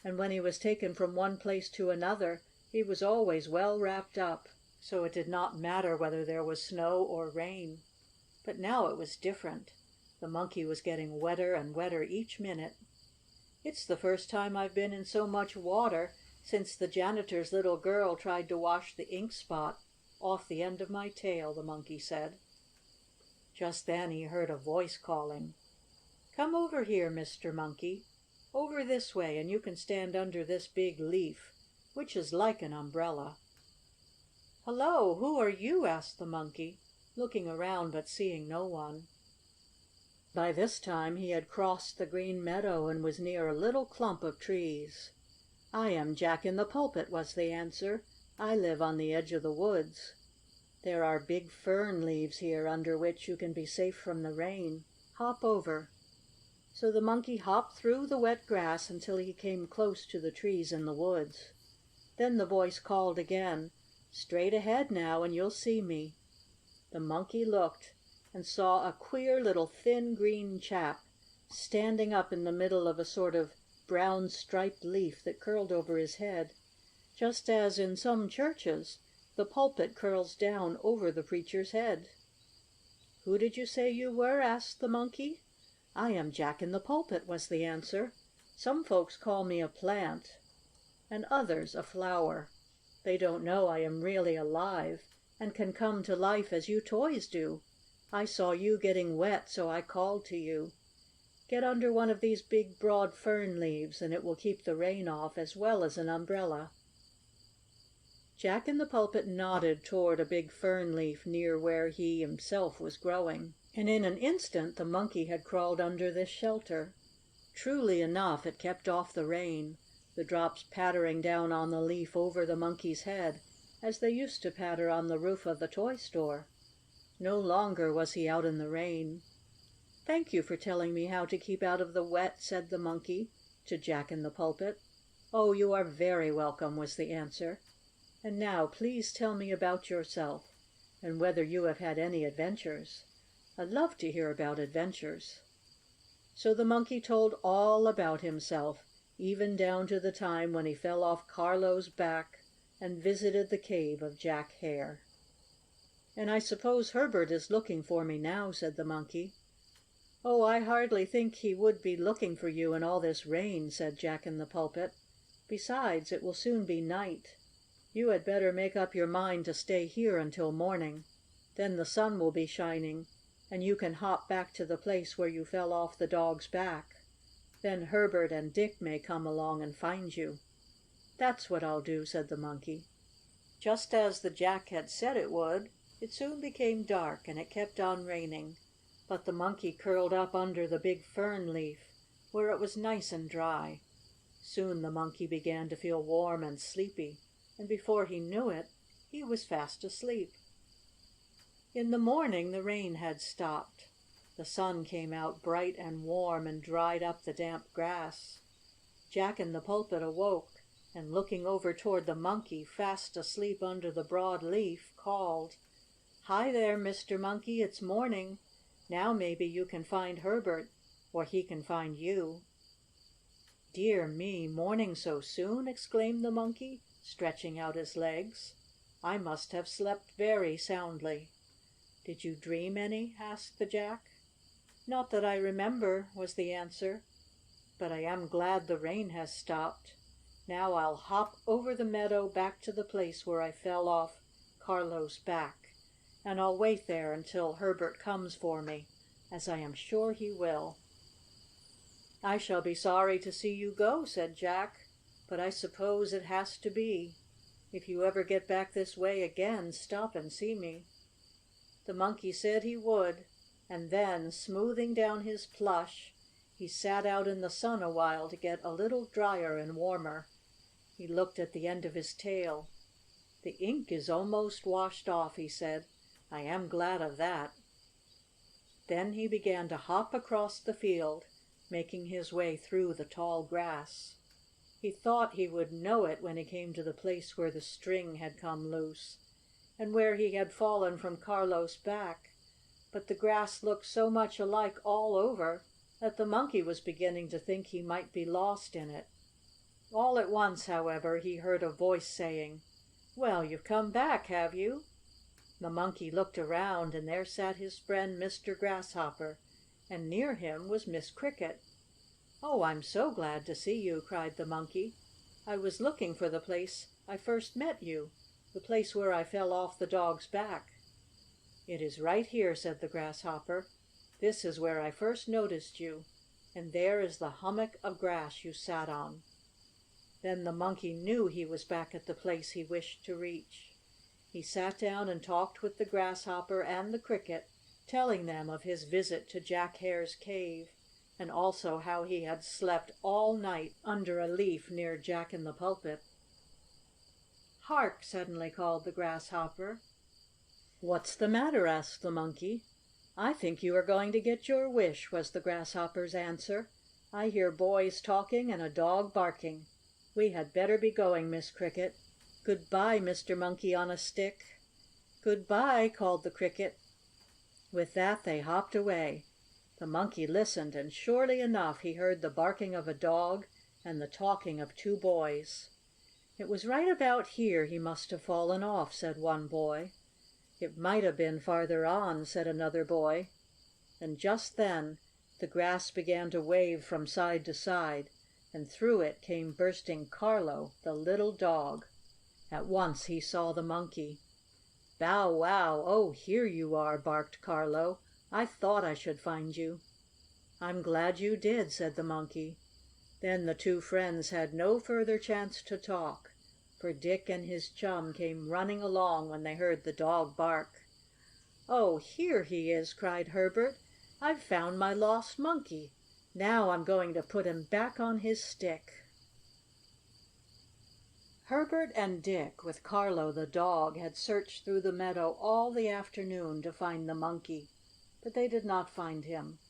and when he was taken from one place to another he was always well wrapped up, so it did not matter whether there was snow or rain. But now it was different. The Monkey was getting wetter and wetter each minute. "It's the first time I've been in so much water since the janitor's little girl tried to wash the ink spot off the end of my tail," the Monkey said. Just then he heard a voice calling: "Come over here, Mr. Monkey. Over this way, and you can stand under this big leaf, which is like an umbrella." "Hello! Who are you?" asked the Monkey, looking around but seeing no one. By this time he had crossed the green meadow and was near a little clump of trees. "I am Jack in the Pulpit," was the answer. "I live on the edge of the woods. There are big fern leaves here under which you can be safe from the rain. Hop over." So the Monkey hopped through the wet grass until he came close to the trees in the woods. Then the voice called again: "Straight ahead now, and you'll see me." The Monkey looked and saw a queer little thin green chap standing up in the middle of a sort of brown striped leaf that curled over his head, just as in some churches the pulpit curls down over the preacher's head. "Who did you say you were?" asked the Monkey. "I am Jack in the Pulpit," was the answer. "Some folks call me a plant, and others a flower. They don't know I am really alive, and can come to life as you toys do. I saw you getting wet, so I called to you. Get under one of these big, broad fern leaves, and it will keep the rain off as well as an umbrella." Jack in the Pulpit nodded toward a big fern leaf near where he himself was growing, and in an instant the Monkey had crawled under this shelter. Truly enough, it kept off the rain, the drops pattering down on the leaf over the Monkey's head, as they used to patter on the roof of the toy store. No longer was he out in the rain. "Thank you for telling me how to keep out of the wet," said the Monkey to Jack in the Pulpit. "Oh, you are very welcome," was the answer. "And now please tell me about yourself, and whether you have had any adventures. I love to hear about adventures." So the Monkey told all about himself, even down to the time when he fell off Carlo's back and visited the cave of Jack Hare. "And I suppose Herbert is looking for me now," said the Monkey. "Oh, I hardly think he would be looking for you in all this rain," said Jack in the Pulpit. "Besides, it will soon be night. You had better make up your mind to stay here until morning. Then the sun will be shining, and you can hop back to the place where you fell off the dog's back. Then Herbert and Dick may come along and find you." "That's what I'll do," said the Monkey. Just as the Jack had said it would, it soon became dark, and it kept on raining. But the Monkey curled up under the big fern leaf, where it was nice and dry. Soon the Monkey began to feel warm and sleepy, and before he knew it, he was fast asleep. In the morning the rain had stopped. The sun came out bright and warm and dried up the damp grass. Jack in the Pulpit awoke, and looking over toward the Monkey, fast asleep under the broad leaf, called: "Hi there, Mr. Monkey, it's morning. Now maybe you can find Herbert, or he can find you." "Dear me, morning so soon!" exclaimed the Monkey, stretching out his legs. "I must have slept very soundly." "Did you dream any?" asked the Jack. "Not that I remember," was the answer. "But I am glad the rain has stopped. Now I'll hop over the meadow back to the place where I fell off Carlo's back, and I'll wait there until Herbert comes for me, as I am sure he will." "I shall be sorry to see you go," said Jack, "but I suppose it has to be. If you ever get back this way again, stop and see me." The Monkey said he would, and then, smoothing down his plush, he sat out in the sun a while to get a little drier and warmer. He looked at the end of his tail. "The ink is almost washed off," he said. "I am glad of that." Then he began to hop across the field, making his way through the tall grass. He thought he would know it when he came to the place where the string had come loose, and where he had fallen from Carlo's back, but the grass looked so much alike all over that the Monkey was beginning to think he might be lost in it. All at once, however, he heard a voice saying: "Well, you've come back, have you?" The Monkey looked around, and there sat his friend Mr. Grasshopper, and near him was Miss Cricket. "Oh, I'm so glad to see you!" cried the Monkey. "I was looking for the place I first met you, the place where I fell off the dog's back." "It is right here," said the Grasshopper. "This is where I first noticed you, and there is the hummock of grass you sat on." Then the Monkey knew he was back at the place he wished to reach. He sat down and talked with the Grasshopper and the Cricket, telling them of his visit to Jack Hare's cave, and also how he had slept all night under a leaf near Jack in the Pulpit. "Hark!" suddenly called the Grasshopper. "What's the matter?" asked the Monkey. "I think you are going to get your wish," was the Grasshopper's answer. "I hear boys talking and a dog barking. We had better be going, Miss Cricket. Good bye, Mr. Monkey on a Stick." "Good bye!" called the Cricket. With that they hopped away. The Monkey listened, and surely enough he heard the barking of a dog and the talking of two boys. "It was right about here he must have fallen off," said one boy. "It might have been farther on," said another boy. And just then the grass began to wave from side to side, and through it came bursting Carlo, the little dog. At once he saw the Monkey. "Bow wow! Oh, here you are!" barked Carlo. "I thought I should find you." "I'm glad you did," said the Monkey. Then the two friends had no further chance to talk, for Dick and his chum came running along when they heard the dog bark. "Oh, here he is!" cried Herbert. "I've found my lost Monkey. Now I'm going to put him back on his stick." Herbert and Dick, with Carlo the dog, had searched through the meadow all the afternoon to find the Monkey, but they did not find him.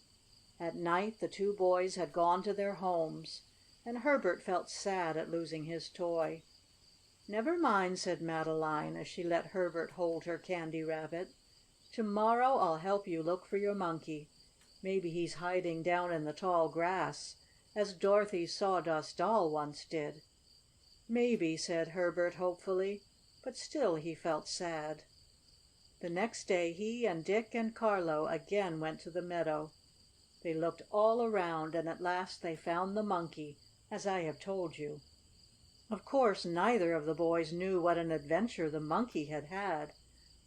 At night the two boys had gone to their homes, and Herbert felt sad at losing his toy. "Never mind," said Madeline, as she let Herbert hold her Candy Rabbit. "To-morrow I'll help you look for your Monkey. Maybe he's hiding down in the tall grass, as Dorothy's Sawdust Doll once did." "Maybe," said Herbert hopefully, but still he felt sad. The next day he and Dick and Carlo again went to the meadow. They looked all around, and at last they found the Monkey, as I have told you. Of course neither of the boys knew what an adventure the Monkey had had,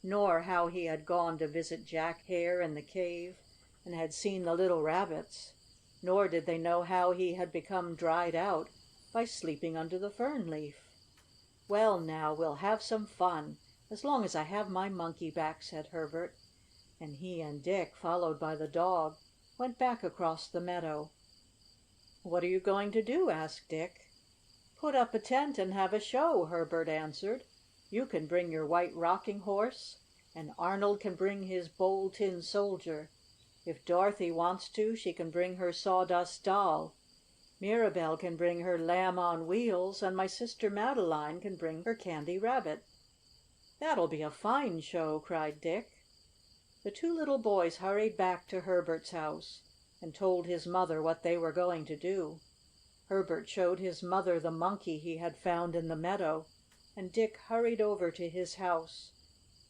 nor how he had gone to visit Jack Hare in the cave and had seen the little Rabbits, nor did they know how he had become dried out by sleeping under the fern leaf. "Well, now we'll have some fun, as long as I have my Monkey back," said Herbert, and he and Dick, followed by the dog, went back across the meadow. "What are you going to do?" asked Dick. "Put up a tent and have a show," Herbert answered. "You can bring your White Rocking Horse, and Arnold can bring his Bold Tin Soldier. If Dorothy wants to, she can bring her Sawdust Doll. Mirabell can bring her Lamb on Wheels, and my sister Madeline can bring her Candy Rabbit." "That'll be a fine show!" cried Dick. The two little boys hurried back to Herbert's house and told his mother what they were going to do. Herbert showed his mother the Monkey he had found in the meadow, and Dick hurried over to his house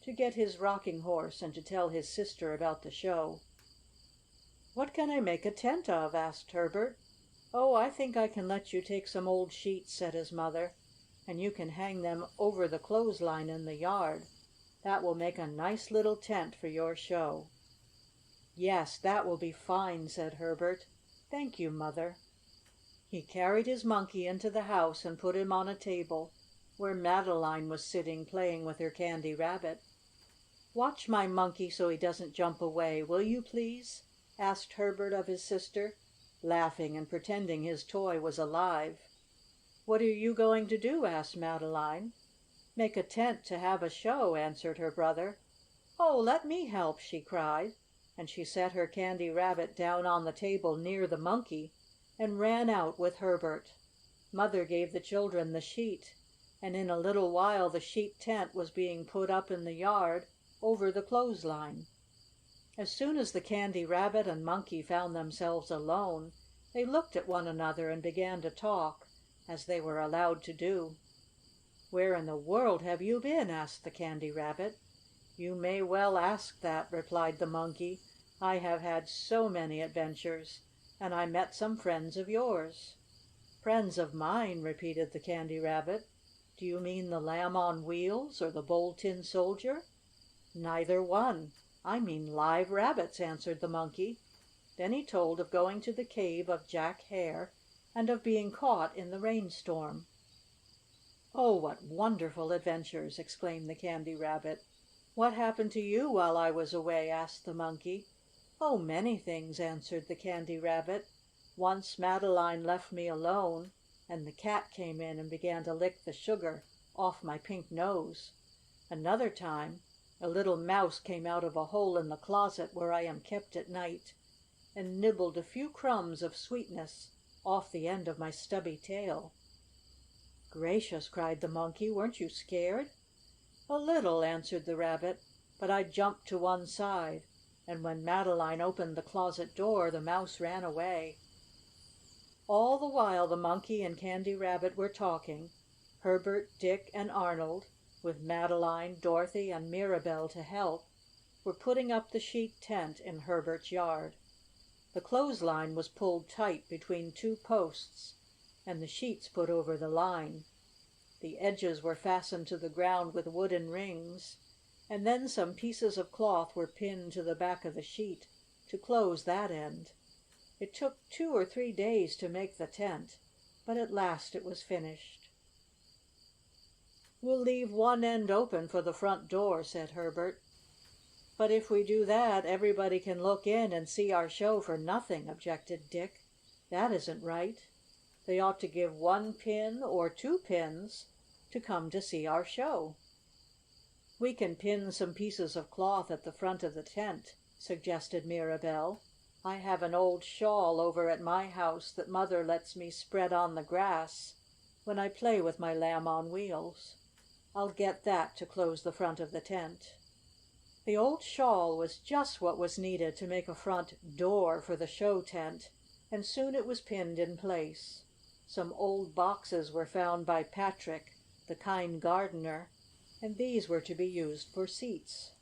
to get his rocking horse and to tell his sister about the show. "What can I make a tent of?" asked Herbert. "Oh, I think I can let you take some old sheets," said his mother, "and you can hang them over the clothesline in the yard. That will make a nice little tent for your show." "Yes, that will be fine," said Herbert. "Thank you, Mother." He carried his Monkey into the house and put him on a table where Madeline was sitting playing with her Candy Rabbit. "Watch my Monkey so he doesn't jump away, will you, please?" asked Herbert of his sister, laughing and pretending his toy was alive. "What are you going to do?" asked Madeline. "Make a tent to have a show," answered her brother. "Oh, let me help!" she cried, and she set her Candy Rabbit down on the table near the Monkey and ran out with Herbert. Mother gave the children the sheet, and in a little while the sheet tent was being put up in the yard over the clothesline. As soon as the Candy Rabbit and Monkey found themselves alone, they looked at one another and began to talk, as they were allowed to do. "Where in the world have you been?" asked the Candy Rabbit. "You may well ask that," replied the Monkey. "I have had so many adventures, and I met some friends of yours." "Friends of mine?" repeated the Candy Rabbit. "Do you mean the Lamb on Wheels or the Bold Tin Soldier?" "Neither one. I mean live rabbits," answered the Monkey. Then he told of going to the cave of Jack Hare and of being caught in the rainstorm. "Oh, what wonderful adventures!" exclaimed the Candy Rabbit. "What happened to you while I was away?" asked the Monkey. "Oh, many things," answered the Candy Rabbit. "Once Madeline left me alone, and the cat came in and began to lick the sugar off my pink nose. Another time a little mouse came out of a hole in the closet where I am kept at night and nibbled a few crumbs of sweetness off the end of my stubby tail." "Gracious!" cried the Monkey. "Weren't you scared?" "A little," answered the Rabbit, "but I jumped to one side, and when Madeline opened the closet door the mouse ran away." All the while the Monkey and Candy Rabbit were talking, Herbert, Dick, and Arnold, with Madeline, Dorothy, and Mirabell to help, were putting up the sheet tent in Herbert's yard. The clothesline was pulled tight between two posts and the sheets put over the line. The edges were fastened to the ground with wooden rings, and then some pieces of cloth were pinned to the back of the sheet to close that end. It took 2 or 3 days to make the tent, but at last it was finished. "We'll leave one end open for the front door," said Herbert. "But if we do that everybody can look in and see our show for nothing," objected Dick. "That isn't right. They ought to give 1 pin or 2 pins to come to see our show." "We can pin some pieces of cloth at the front of the tent," suggested Mirabell. I have an old shawl over at my house that Mother lets me spread on the grass when I play with my Lamb on Wheels. I'll get that to close the front of the tent." The old shawl was just what was needed to make a front door for the show tent, and soon it was pinned in place. Some old boxes were found by Patrick, the kind gardener, and these were to be used for seats.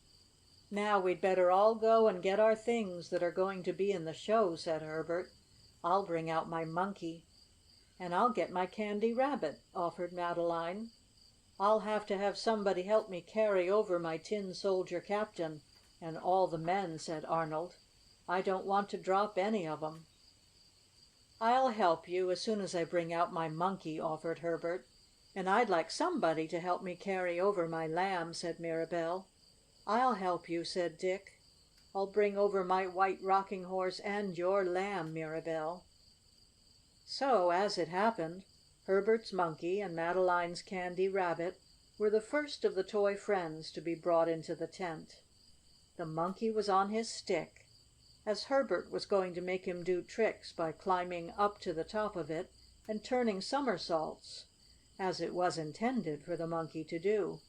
"Now we'd better all go and get our things that are going to be in the show," said Herbert. "I'll bring out my Monkey." "And I'll get my Candy Rabbit," offered Madeline. "I'll have to have somebody help me carry over my Tin Soldier Captain and all the men," said Arnold. "I don't want to drop any of 'em." "I'll help you as soon as I bring out my Monkey," offered Herbert. "And I'd like somebody to help me carry over my Lamb," said Mirabell. "I'll help you," said Dick. "I'll bring over my White Rocking Horse and your Lamb, Mirabell." So, as it happened, Herbert's Monkey and Madeline's Candy Rabbit were the first of the toy friends to be brought into the tent. The Monkey was on his stick, as Herbert was going to make him do tricks by climbing up to the top of it and turning somersaults, as it was intended for the Monkey to do.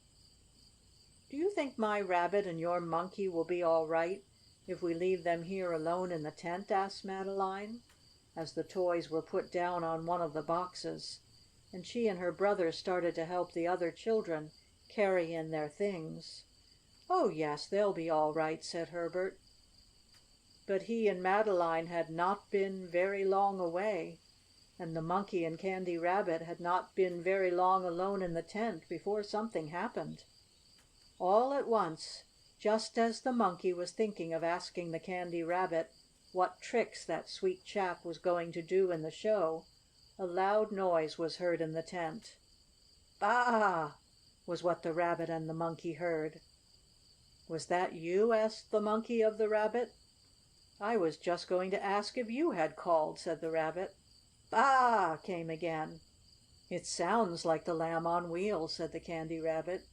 "Do you think my Rabbit and your Monkey will be all right if we leave them here alone in the tent?" asked Madeline, as the toys were put down on one of the boxes, and she and her brother started to help the other children carry in their things. "Oh, yes, they'll be all right," said Herbert. But he and Madeline had not been very long away, and the Monkey and Candy Rabbit had not been very long alone in the tent before something happened. All at once, just as the Monkey was thinking of asking the Candy Rabbit what tricks that sweet chap was going to do in the show, a loud noise was heard in the tent. "Baa!" was what the Rabbit and the Monkey heard. "Was that you?" asked the Monkey of the Rabbit. "I was just going to ask if you had called," said the Rabbit. "Baa!" came again. "It sounds like the Lamb on Wheels," said the Candy Rabbit.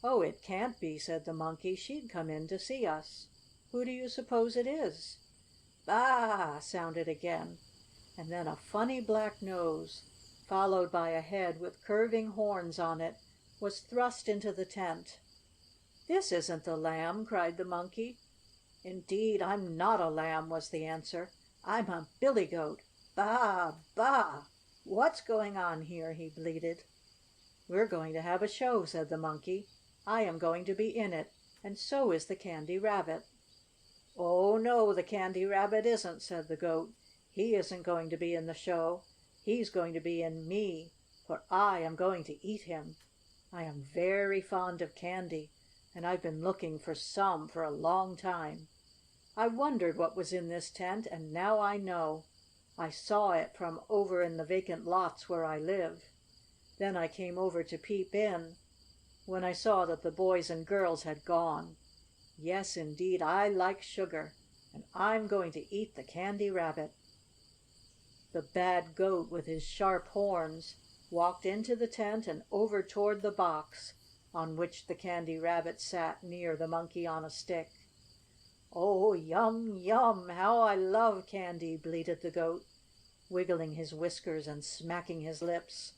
"Oh, it can't be," said the Monkey. "She'd come in to see us. Who do you suppose it is?" "Baa!" sounded again, and then a funny black nose, followed by a head with curving horns on it, was thrust into the tent. "This isn't the Lamb!" cried the Monkey. "Indeed, I'm not a lamb," was the answer. "I'm a billy goat. Baa! Baa! What's going on here?" he bleated. "We're going to have a show," said the Monkey. "I am going to be in it, and so is the Candy Rabbit." "Oh, no, the Candy Rabbit isn't," said the Goat. "He isn't going to be in the show. He's going to be in me, for I am going to eat him. I am very fond of candy, and I've been looking for some for a long time. I wondered what was in this tent, and now I know. I saw it from over in the vacant lots where I live. Then I came over to peep in, when I saw that the boys and girls had gone. Yes, indeed, I like sugar, and I'm going to eat the Candy Rabbit." The bad Goat, with his sharp horns, walked into the tent and over toward the box on which the Candy Rabbit sat near the Monkey on a Stick. "Oh, yum! Yum! How I love candy!" bleated the Goat, wiggling his whiskers and smacking his lips.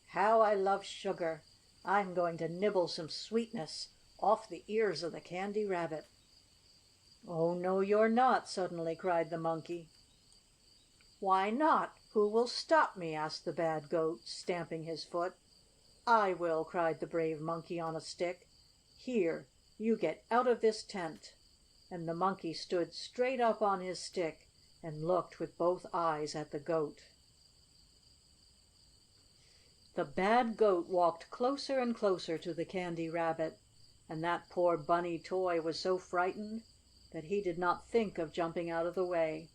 "How I love sugar! I'm going to nibble some sweetness off the ears of the Candy Rabbit." "Oh, no, you're not!" suddenly cried the Monkey. "Why not? Who will stop me?" asked the bad Goat, stamping his foot. "I will!" cried the brave Monkey on a Stick. "Here, you get out of this tent!" And the Monkey stood straight up on his stick and looked with both eyes at the Goat. The bad Goat walked closer and closer to the Candy Rabbit, and that poor Bunny toy was so frightened that he did not think of jumping out of the way.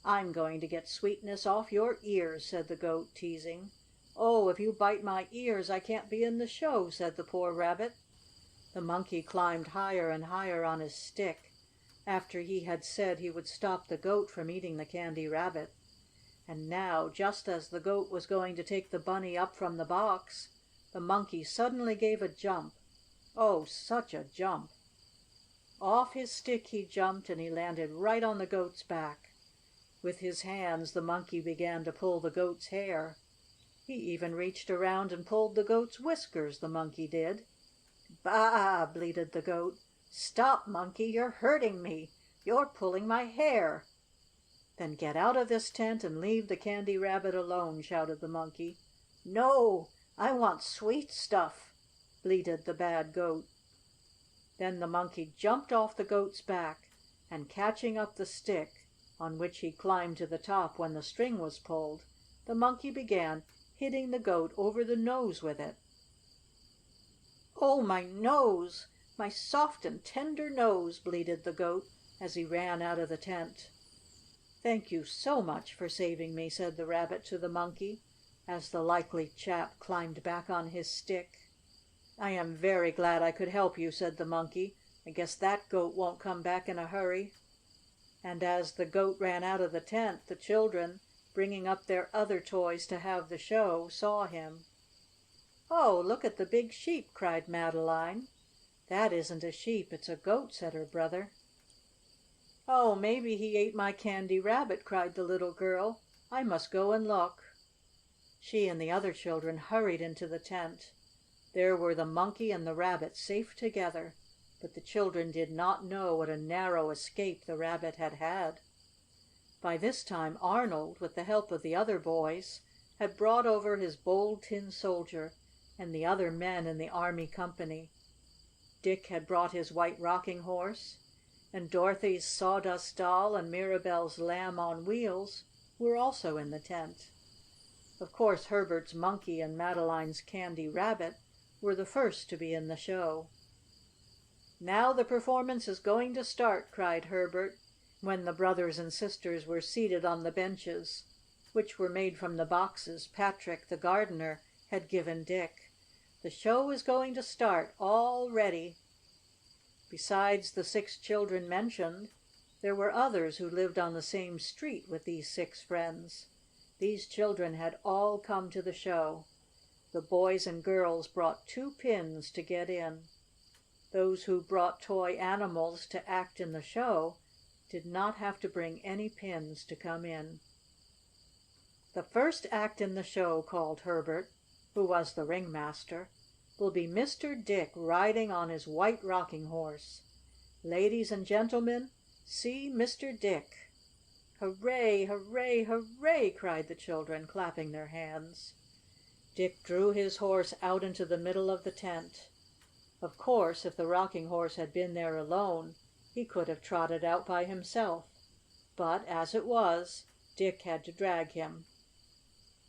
"I'm going to get sweetness off your ears," said the Goat, teasing. "Oh, if you bite my ears I can't be in the show," said the poor Rabbit. The Monkey climbed higher and higher on his stick, after he had said he would stop the Goat from eating the Candy Rabbit. And now, just as the Goat was going to take the Bunny up from the box, the Monkey suddenly gave a jump. Oh, such a jump! Off his stick he jumped, and he landed right on the Goat's back. With his hands the Monkey began to pull the Goat's hair. He even reached around and pulled the Goat's whiskers, the Monkey did. "Baa!" bleated the Goat. "Stop, Monkey! You're hurting me! You're pulling my hair!" "Then get out of this tent and leave the Candy Rabbit alone!" shouted the Monkey. "No! I want sweet stuff!" bleated the bad Goat. Then the Monkey jumped off the Goat's back, and catching up the stick, on which he climbed to the top when the string was pulled, the Monkey began hitting the Goat over the nose with it. "Oh, my nose! My soft and tender nose!" bleated the Goat as he ran out of the tent. "Thank you so much for saving me," said the Rabbit to the Monkey, as the likely chap climbed back on his stick. "I am very glad I could help you," said the Monkey. "I guess that Goat won't come back in a hurry." And as the Goat ran out of the tent, the children, bringing up their other toys to have the show, saw him. "Oh, look at the big sheep!" cried Madeline. "That isn't a sheep, it's a goat," said her brother. "Oh, maybe he ate my Candy Rabbit!" cried the little girl. "I must go and look." She and the other children hurried into the tent. There were the Monkey and the Rabbit safe together, but the children did not know what a narrow escape the Rabbit had had. By this time Arnold, with the help of the other boys, had brought over his Bold Tin Soldier and the other men in the army company. Dick had brought his White Rocking Horse, and Dorothy's Sawdust Doll and Mirabell's Lamb on Wheels were also in the tent. Of course Herbert's Monkey and Madeline's Candy Rabbit were the first to be in the show. "Now the performance is going to start!" cried Herbert, when the brothers and sisters were seated on the benches, which were made from the boxes Patrick, the gardener, had given Dick. "The show is going to start! All ready!" Besides the 6 children mentioned, there were others who lived on the same street with these 6 friends. These children had all come to the show. The boys and girls brought 2 pins to get in. Those who brought toy animals to act in the show did not have to bring any pins to come in. "The first act in the show," called Herbert, who was the ringmaster, "will be Mr. Dick riding on his White Rocking Horse. Ladies and gentlemen, see Mr. Dick!" "Hooray! Hooray! Hooray!" cried the children, clapping their hands. Dick drew his horse out into the middle of the tent. Of course, if the Rocking Horse had been there alone, he could have trotted out by himself. But, as it was, Dick had to drag him.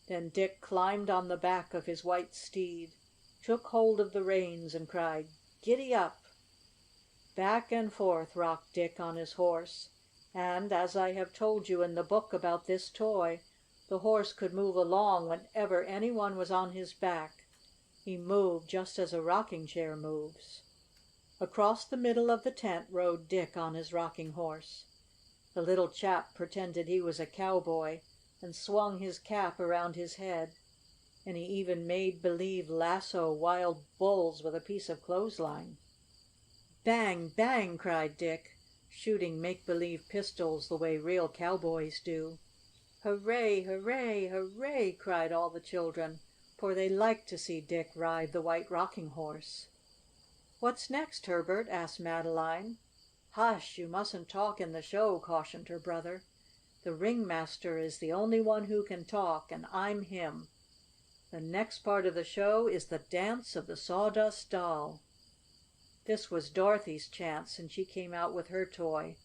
Then Dick climbed on the back of his white steed, took hold of the reins, and cried, "Giddy up!" Back and forth rocked Dick on his horse, and, as I have told you in the book about this toy, the horse could move along whenever any one was on his back. He moved just as a rocking chair moves. Across the middle of the tent rode Dick on his rocking horse. The little chap pretended he was a cowboy and swung his cap around his head, and he even made believe lasso wild bulls with a piece of clothesline. "Bang! Bang!" cried Dick, shooting make-believe pistols the way real cowboys do. "Hooray! Hooray! Hooray!" cried all the children, for they liked to see Dick ride the White Rocking Horse. "What's next, Herbert?" asked Madeline. "Hush! You mustn't talk in the show," cautioned her brother. "The ringmaster is the only one who can talk, and I'm him. The next part of the show is the Dance of the Sawdust Doll." This was Dorothy's chance, and she came out with her toy.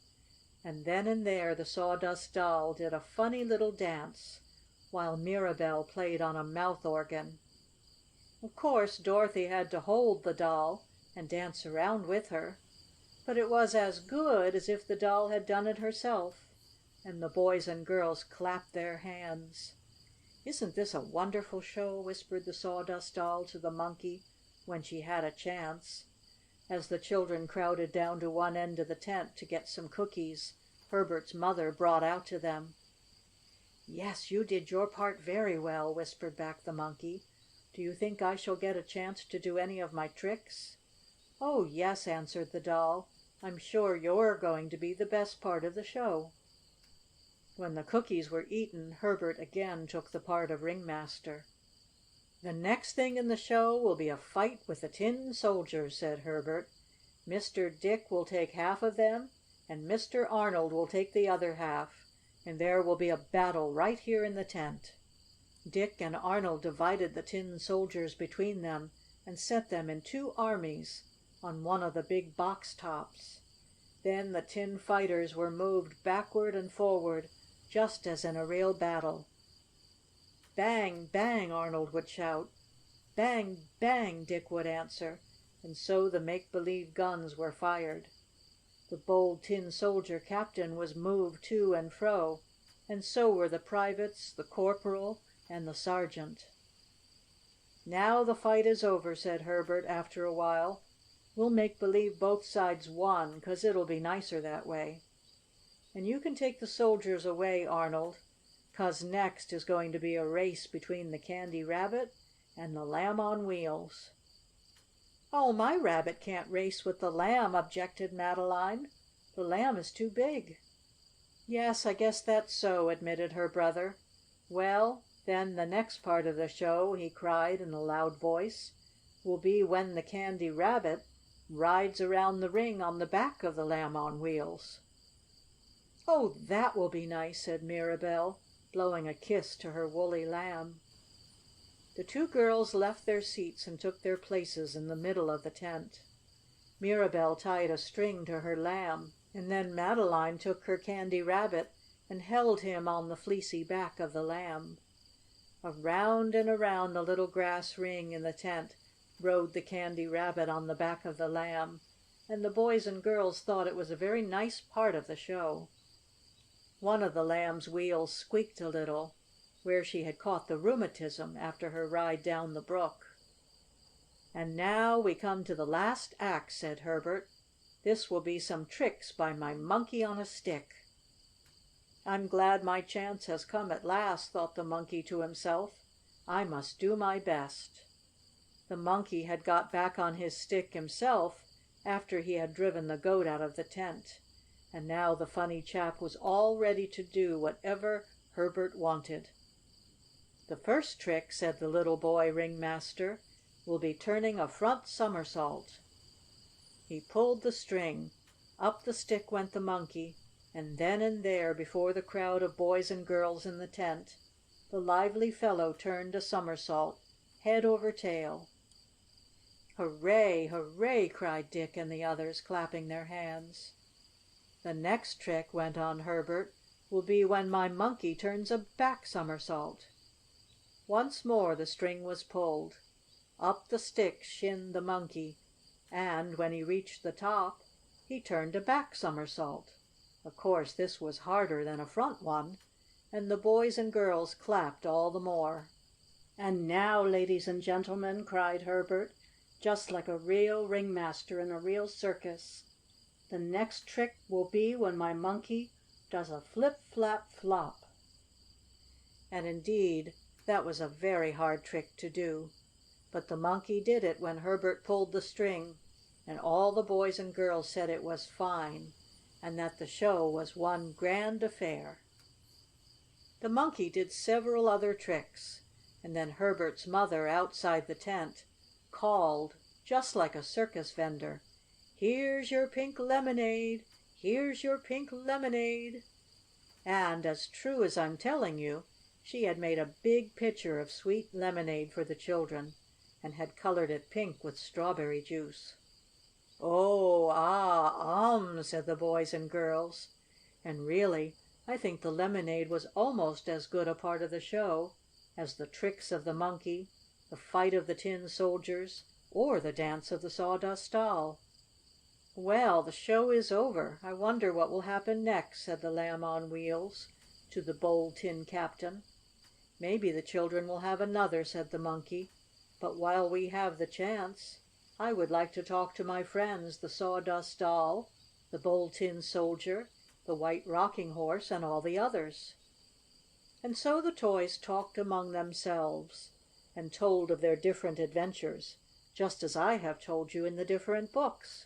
And then and there the Sawdust Doll did a funny little dance, while Mirabell played on a mouth organ. Of course Dorothy had to hold the doll and dance around with her, but it was as good as if the doll had done it herself, and the boys and girls clapped their hands. "Isn't this a wonderful show?" whispered the Sawdust Doll to the Monkey when she had a chance. As the children crowded down to one end of the tent to get some cookies Herbert's mother brought out to them. "Yes, you did your part very well," whispered back the Monkey. "Do you think I shall get a chance to do any of my tricks?" "Oh, yes," answered the doll. "I'm sure you're going to be the best part of the show." When the cookies were eaten, Herbert again took the part of ringmaster. "The next thing in the show will be a fight with the tin soldiers," said Herbert. "Mr. Dick will take half of them, and Mr. Arnold will take the other half, and there will be a battle right here in the tent." Dick and Arnold divided the tin soldiers between them and set them in two armies on one of the big box tops. Then the tin fighters were moved backward and forward, just as in a real battle. "Bang! Bang!" Arnold would shout. "Bang! Bang!" Dick would answer, and so the make believe guns were fired. The Bold Tin Soldier captain was moved to and fro, and so were the privates, the corporal, and the sergeant. "Now the fight is over," said Herbert, after a while. "We'll make believe both sides won, 'cause it'll be nicer that way. And you can take the soldiers away, Arnold, 'cause next is going to be a race between the Candy Rabbit and the Lamb on Wheels." "Oh, my Rabbit can't race with the Lamb," objected Madeline. "The Lamb is too big." "Yes, I guess that's so," admitted her brother. "Well, then the next part of the show," he cried in a loud voice, "will be when the Candy Rabbit rides around the ring on the back of the Lamb on Wheels." "Oh, that will be nice," said Mirabell, blowing a kiss to her woolly lamb. The two girls left their seats and took their places in the middle of the tent. Mirabell tied a string to her lamb, and then Madeline took her Candy Rabbit and held him on the fleecy back of the Lamb. Around and around the little grass ring in the tent rode the Candy Rabbit on the back of the Lamb, and the boys and girls thought it was a very nice part of the show. One of the Lamb's wheels squeaked a little, where she had caught the rheumatism after her ride down the brook. "And now we come to the last act," said Herbert. "This will be some tricks by my Monkey on a Stick." "I'm glad my chance has come at last," thought the Monkey to himself. "I must do my best." The Monkey had got back on his stick himself after he had driven the Goat out of the tent, and now the funny chap was all ready to do whatever Herbert wanted. "The first trick," said the little boy ringmaster, "will be turning a front somersault." He pulled the string. Up the stick went the Monkey, and then and there, before the crowd of boys and girls in the tent, the lively fellow turned a somersault, head over tail. "Hurray! Hurray!" cried Dick and the others, clapping their hands. "The next trick," went on Herbert, "will be when my Monkey turns a back somersault." Once more the string was pulled. Up the stick shinned the Monkey, and, when he reached the top, he turned a back somersault. Of course this was harder than a front one, and the boys and girls clapped all the more. "And now, ladies and gentlemen," cried Herbert, just like a real ringmaster in a real circus, "the next trick will be when my Monkey does a flip flap flop." And indeed that was a very hard trick to do. But the Monkey did it when Herbert pulled the string, and all the boys and girls said it was fine, and that the show was one grand affair. The Monkey did several other tricks, and then Herbert's mother, outside the tent, called, just like a circus vendor, "Here's your pink lemonade! Here's your pink lemonade!" And, as true as I'm telling you, she had made a big pitcher of sweet lemonade for the children, and had colored it pink with strawberry juice. "Oh, ah, said the boys and girls. And really, I think the lemonade was almost as good a part of the show as the tricks of the Monkey, the fight of the tin soldiers, or the dance of the Sawdust Doll. "Well, the show is over. I wonder what will happen next," said the Lamb on Wheels to the Bold Tin Captain. "Maybe the children will have another," said the Monkey. "But while we have the chance, I would like to talk to my friends, the Sawdust Doll, the Bold Tin Soldier, the White Rocking Horse, and all the others." And so the toys talked among themselves, and told of their different adventures, just as I have told you in the different books.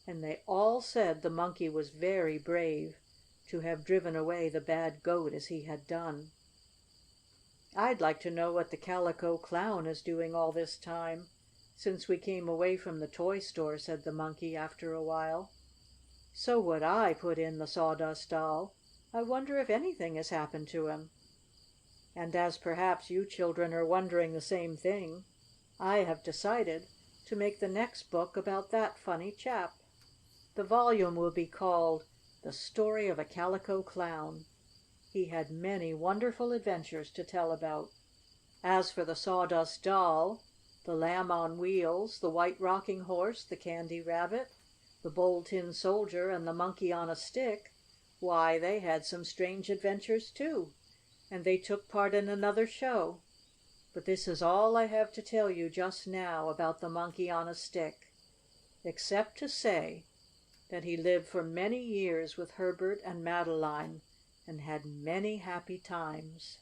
And they all said the Monkey was very brave, to have driven away the bad Goat as he had done. "I'd like to know what the Calico Clown is doing all this time, since we came away from the toy store," said the Monkey, after a while. "So would I," put in the Sawdust Doll. "I wonder if anything has happened to him." And as perhaps you children are wondering the same thing, I have decided to make the next book about that funny chap. The volume will be called "The Story of a Calico Clown." He had many wonderful adventures to tell about. As for the Sawdust Doll, the Lamb on Wheels, the White Rocking Horse, the Candy Rabbit, the Bold Tin Soldier, and the Monkey on a Stick, why, they had some strange adventures, too, and they took part in another show. But this is all I have to tell you just now about the Monkey on a Stick, except to say that he lived for many years with Herbert and Madeline, and had many happy times.